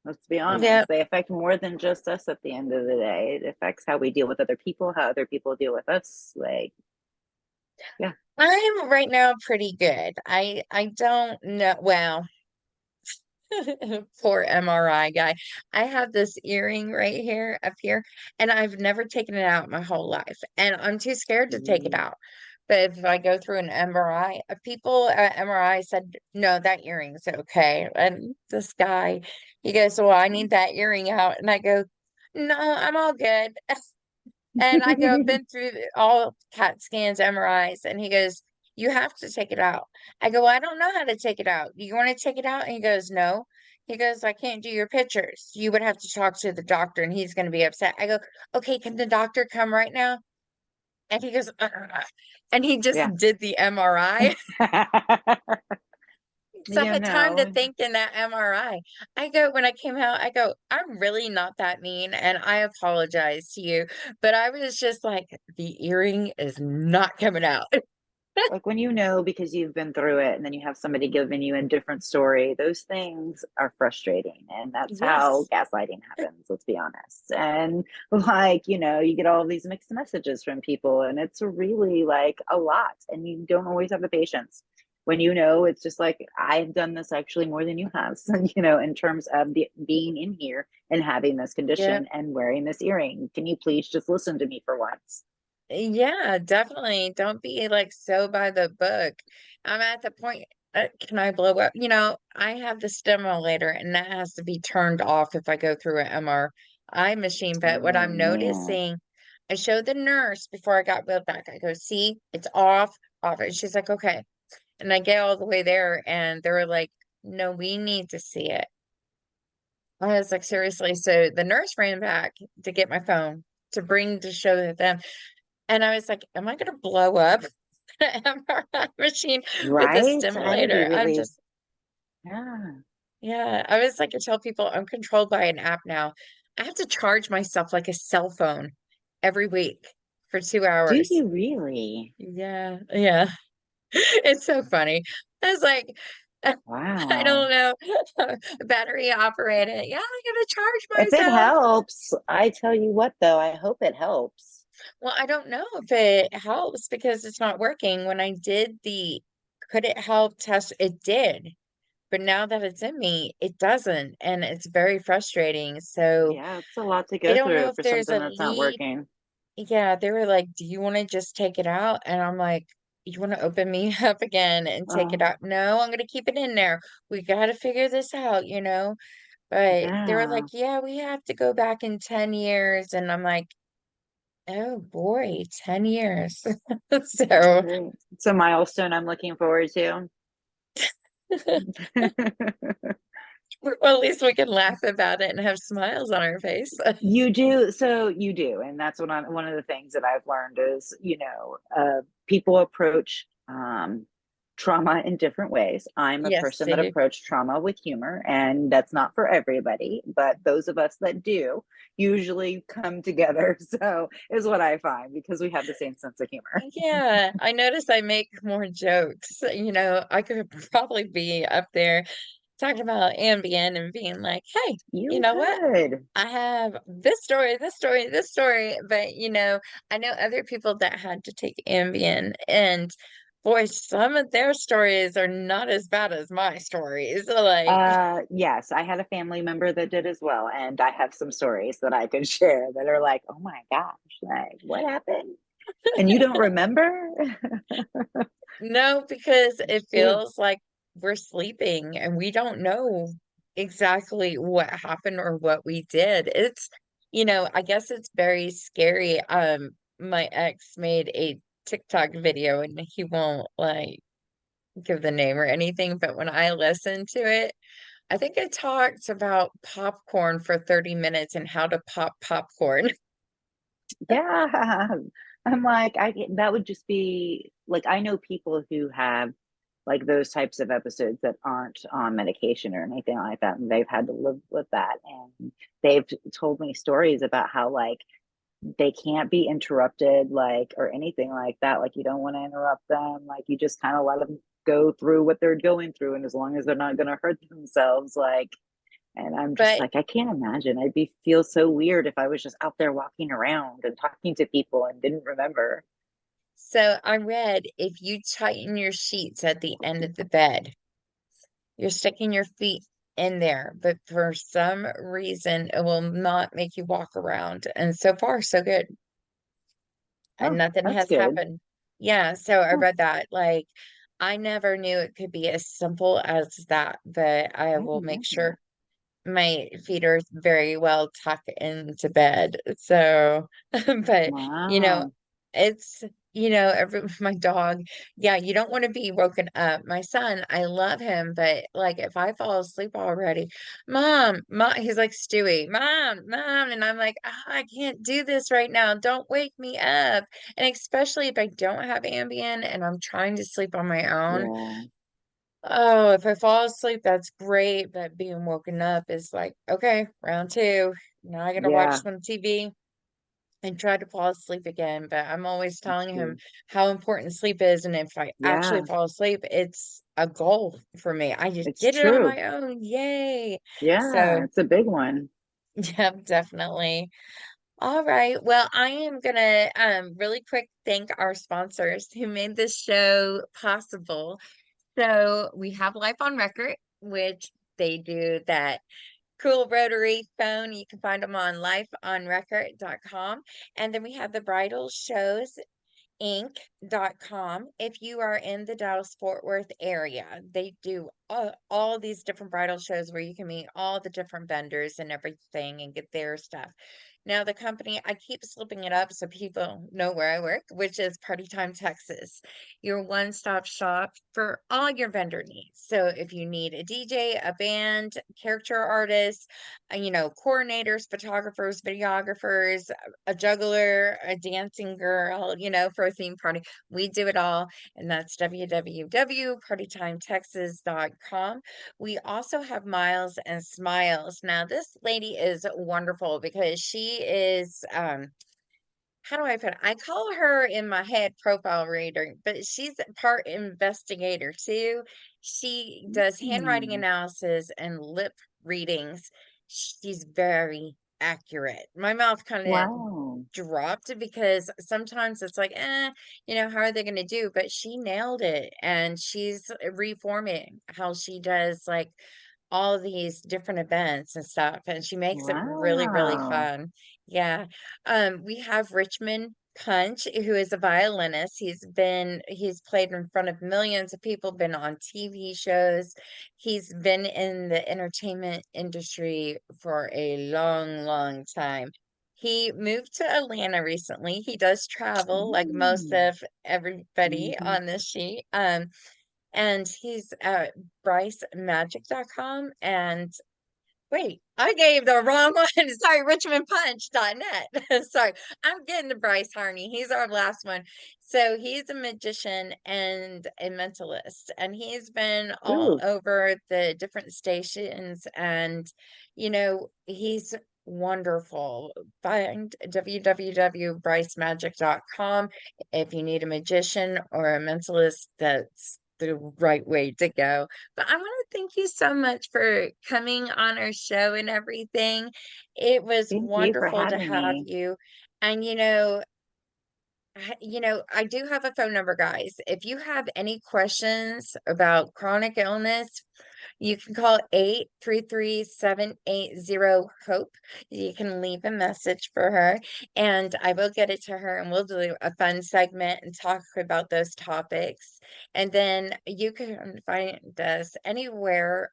[SPEAKER 2] Let's be
[SPEAKER 1] yeah.
[SPEAKER 2] honest. They affect more than just us at the end of the day. It affects how we deal with other people, how other people deal with us. Like, yeah.
[SPEAKER 1] I'm right now pretty good. I don't know. Well, poor MRI guy. I have this earring right here up here, and I've never taken it out my whole life. And I'm too scared to take it
[SPEAKER 2] Mm.
[SPEAKER 1] out. But if I go through an MRI, people at MRI said, no, that earring's okay. And this guy, he goes, well, I need that earring out. And I go, no, I'm all good. And I go, I've been through all CAT scans, MRIs, and he goes, you have to take it out. I go, well, I don't know how to take it out. Do you want to take it out? And he goes, no. He goes, I can't do your pictures. You would have to talk to the doctor and he's going to be upset. I go, okay, can the doctor come right now? And he goes, and he just
[SPEAKER 2] Yeah.
[SPEAKER 1] did the MRI. So I
[SPEAKER 2] You
[SPEAKER 1] had time to
[SPEAKER 2] know,
[SPEAKER 1] think in that MRI. I go, when I came out, I go, I'm really not that mean. And I apologize to you. But I was just like, the earring is not coming out.
[SPEAKER 2] like when you know because you've been through it and then you have somebody giving you a different story, those things are frustrating. And that's how
[SPEAKER 1] Yes.
[SPEAKER 2] gaslighting happens, let's be honest. And like, you get all these mixed messages from people, and it's really like a lot. And you don't always have the patience. When it's just like, I've done this actually more than you have, so, in terms of the being in here and having this
[SPEAKER 1] Yeah.
[SPEAKER 2] condition and wearing this earring. Can you please just listen to me for once?
[SPEAKER 1] Yeah, definitely. Don't be like so by the book. I'm at the point, can I blow up? I have the stimulator and that has to be turned off if I go through an MRI machine. But what
[SPEAKER 2] Oh
[SPEAKER 1] I'm
[SPEAKER 2] man.
[SPEAKER 1] noticing, I showed the nurse before I got wheeled back. I go, see, it's off, off. And she's like, okay. And I get all the way there and they were like, no, we need to see it. I was like, seriously. So the nurse ran back to get my phone to bring to show them. And I was like, am I going to blow up the MRI machine with a
[SPEAKER 2] Right? I'd be
[SPEAKER 1] stimulator? I'm
[SPEAKER 2] really,
[SPEAKER 1] just,
[SPEAKER 2] yeah.
[SPEAKER 1] yeah. I was like, I tell people I'm controlled by an app now. I have to charge myself like a cell phone every week for two
[SPEAKER 2] Do
[SPEAKER 1] hours.
[SPEAKER 2] you really?
[SPEAKER 1] Yeah. Yeah. It's so funny. I was like, I don't
[SPEAKER 2] Wow.
[SPEAKER 1] know. Battery operated. Yeah, I'm gonna charge
[SPEAKER 2] If it
[SPEAKER 1] myself.
[SPEAKER 2] helps, I tell you what though, I hope it helps.
[SPEAKER 1] Well, I don't know if it helps because it's not working. When I did the could it help test, it did. But now that it's in me, it doesn't. And it's very frustrating. So
[SPEAKER 2] Yeah, it's a lot to
[SPEAKER 1] I
[SPEAKER 2] go
[SPEAKER 1] don't know
[SPEAKER 2] through
[SPEAKER 1] if
[SPEAKER 2] for
[SPEAKER 1] there's
[SPEAKER 2] something
[SPEAKER 1] a
[SPEAKER 2] that's not
[SPEAKER 1] lead.
[SPEAKER 2] working.
[SPEAKER 1] Yeah, they were like, do you want to just take it out? And I'm like, you want to open me up again and take it
[SPEAKER 2] Oh,
[SPEAKER 1] out? No, I'm going to keep it in there. We got to figure this out. But they were like,
[SPEAKER 2] yeah.
[SPEAKER 1] yeah, we have to go back in 10 years. And I'm like, oh boy, 10 years. So,
[SPEAKER 2] Great. It's a milestone I'm looking forward to.
[SPEAKER 1] well, at least we can laugh about it and have smiles on our face.
[SPEAKER 2] You do. So you do. And that's one of the things that I've learned is, people approach trauma in different ways. I'm a
[SPEAKER 1] Yes,
[SPEAKER 2] person
[SPEAKER 1] they
[SPEAKER 2] that
[SPEAKER 1] do.
[SPEAKER 2] approach trauma with humor, and that's not for everybody, but those of us that do usually come together. So is what I find, because we have the same sense of humor.
[SPEAKER 1] Yeah, I notice I make more jokes. I could probably be up there talking about Ambien and being like, hey, you
[SPEAKER 2] You
[SPEAKER 1] know what?
[SPEAKER 2] could.
[SPEAKER 1] I have this story, this story, this story. But, I know other people that had to take Ambien. And Boy, some of their stories are not as bad as my stories. Like,
[SPEAKER 2] Yes, I had a family member that did as well, and I have some stories that I could share that are like, oh my gosh, like what happened? And you don't remember?
[SPEAKER 1] no, because it
[SPEAKER 2] True.
[SPEAKER 1] feels like we're sleeping and we don't know exactly what happened or what we did. I guess it's very scary. My ex made a TikTok video and he won't like give the name or anything, but when I listened to it, I think it talked about popcorn for 30 minutes and how to pop popcorn.
[SPEAKER 2] Yeah. I'm like, that would just be like I know people who have like those types of episodes that aren't on medication or anything like that, and they've had to live with that. And they've told me stories about how like they can't be interrupted, like or anything like that. Like you don't want to interrupt them. Like you just kind of let them go through what they're going through, and as long as they're not going to hurt themselves, like and I'm just
[SPEAKER 1] But
[SPEAKER 2] like, I can't imagine. I'd be feel so weird if I was just out there walking around and talking to people and didn't remember.
[SPEAKER 1] so I read if you tighten your sheets at the end of the bed, you're sticking your feet in there, but for some reason it will not make you walk around. And so far, so good. And
[SPEAKER 2] Oh,
[SPEAKER 1] nothing
[SPEAKER 2] that's
[SPEAKER 1] has
[SPEAKER 2] good.
[SPEAKER 1] happened. Yeah, so I
[SPEAKER 2] Huh.
[SPEAKER 1] read that. Like, I never knew it could be as simple as that, but I
[SPEAKER 2] I
[SPEAKER 1] will
[SPEAKER 2] didn't
[SPEAKER 1] make
[SPEAKER 2] know
[SPEAKER 1] sure
[SPEAKER 2] that.
[SPEAKER 1] my feet are very well tucked into bed. So, but you know,
[SPEAKER 2] Wow.
[SPEAKER 1] it's every my dog, yeah, you don't want to be woken up. My son, I love him, but like if I fall asleep already, mom, he's like Stewie, mom, and I'm like, I can't do this right now. Don't wake me up. And especially if I don't have Ambien and I'm trying to sleep on my own.
[SPEAKER 2] Yeah.
[SPEAKER 1] Oh, if I fall asleep, that's great, but being woken up is like, okay, round two. Now I gotta watch
[SPEAKER 2] Yeah.
[SPEAKER 1] some TV and try to fall asleep again. But I'm always
[SPEAKER 2] That's
[SPEAKER 1] telling him
[SPEAKER 2] true.
[SPEAKER 1] how important sleep is, and if I actually
[SPEAKER 2] Yeah.
[SPEAKER 1] fall asleep, it's a goal for me. I just
[SPEAKER 2] It's
[SPEAKER 1] did it on
[SPEAKER 2] true.
[SPEAKER 1] my own. Yay.
[SPEAKER 2] Yeah.
[SPEAKER 1] So,
[SPEAKER 2] It's a big one.
[SPEAKER 1] yeah, definitely. All right. Well, I am gonna really quick thank our sponsors who made this show possible. So we have Life on Record, which they do that cool rotary phone. You can find them on lifeonrecord.com. And then we have the bridal shows inc.com. If you are in the Dallas Fort Worth area, they do all these different bridal shows where you can meet all the different vendors and everything and get their stuff. Now, the company, I keep slipping it up so people know where I work, which is Party Time Texas, your one stop shop for all your vendor needs. So, if you need a DJ, a band, character artists, coordinators, photographers, videographers, a juggler, a dancing girl, for a theme party. We do it all, and that's www.partytimetexas.com. We also have Miles and Smiles. Now, this lady is wonderful because she is how do I put it? I call her in my head profile reader, but she's a part investigator too. She does handwriting
[SPEAKER 2] Mm.
[SPEAKER 1] analysis and lip readings. She's very accurate. My mouth kind of
[SPEAKER 2] Wow.
[SPEAKER 1] dropped because sometimes it's like, how are they going to do? But she nailed it and she's reforming how she does like all these different events and stuff. And she makes it really, really
[SPEAKER 2] Wow.
[SPEAKER 1] fun. Yeah. We have Richmond Punch, who is a violinist. He's played in front of millions of people, been on TV shows. He's been in the entertainment industry for a long, long time. He moved to Atlanta recently. He does travel like most
[SPEAKER 2] Mm.
[SPEAKER 1] of everybody
[SPEAKER 2] Hmm.
[SPEAKER 1] on this sheet. And he's at bricemagic.com and wait, I gave the wrong one. Sorry, richmondpunch.net. Sorry, I'm getting to Bryce Harney. He's our last one. So he's a magician and a mentalist, and he's been all
[SPEAKER 2] Ooh.
[SPEAKER 1] over the different stations. And, he's wonderful. Find www.bricemagic.com if you need a magician or a mentalist. That's the right way to go. But I want to thank you so much for coming on our show and everything. It was
[SPEAKER 2] Thank you for
[SPEAKER 1] wonderful to
[SPEAKER 2] having
[SPEAKER 1] have
[SPEAKER 2] me.
[SPEAKER 1] you. And, I do have a phone number, guys. If you have any questions about chronic illness, you can call 833-780-HOPE. You can leave a message for her, and I will get it to her, and we'll do a fun segment and talk about those topics. And then you can find us anywhere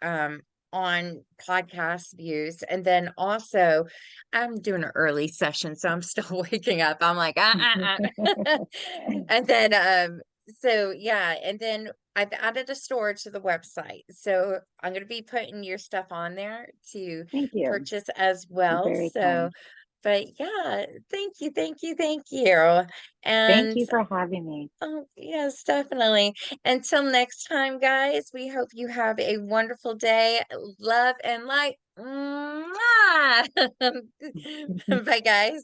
[SPEAKER 1] on podcast views. And then also, I'm doing an early session, so I'm still waking up. I'm like, And then, so yeah, and then I've added a store to the website. So I'm going to be putting your stuff on there to
[SPEAKER 2] Thank you.
[SPEAKER 1] purchase as
[SPEAKER 2] You're
[SPEAKER 1] well.
[SPEAKER 2] very
[SPEAKER 1] So,
[SPEAKER 2] kind.
[SPEAKER 1] but yeah, thank you, thank you, thank you.
[SPEAKER 2] Thank
[SPEAKER 1] And
[SPEAKER 2] you for having me.
[SPEAKER 1] oh, yes, definitely. Until next time, guys, we hope you have a wonderful day. Love and light. Mwah! Bye, guys.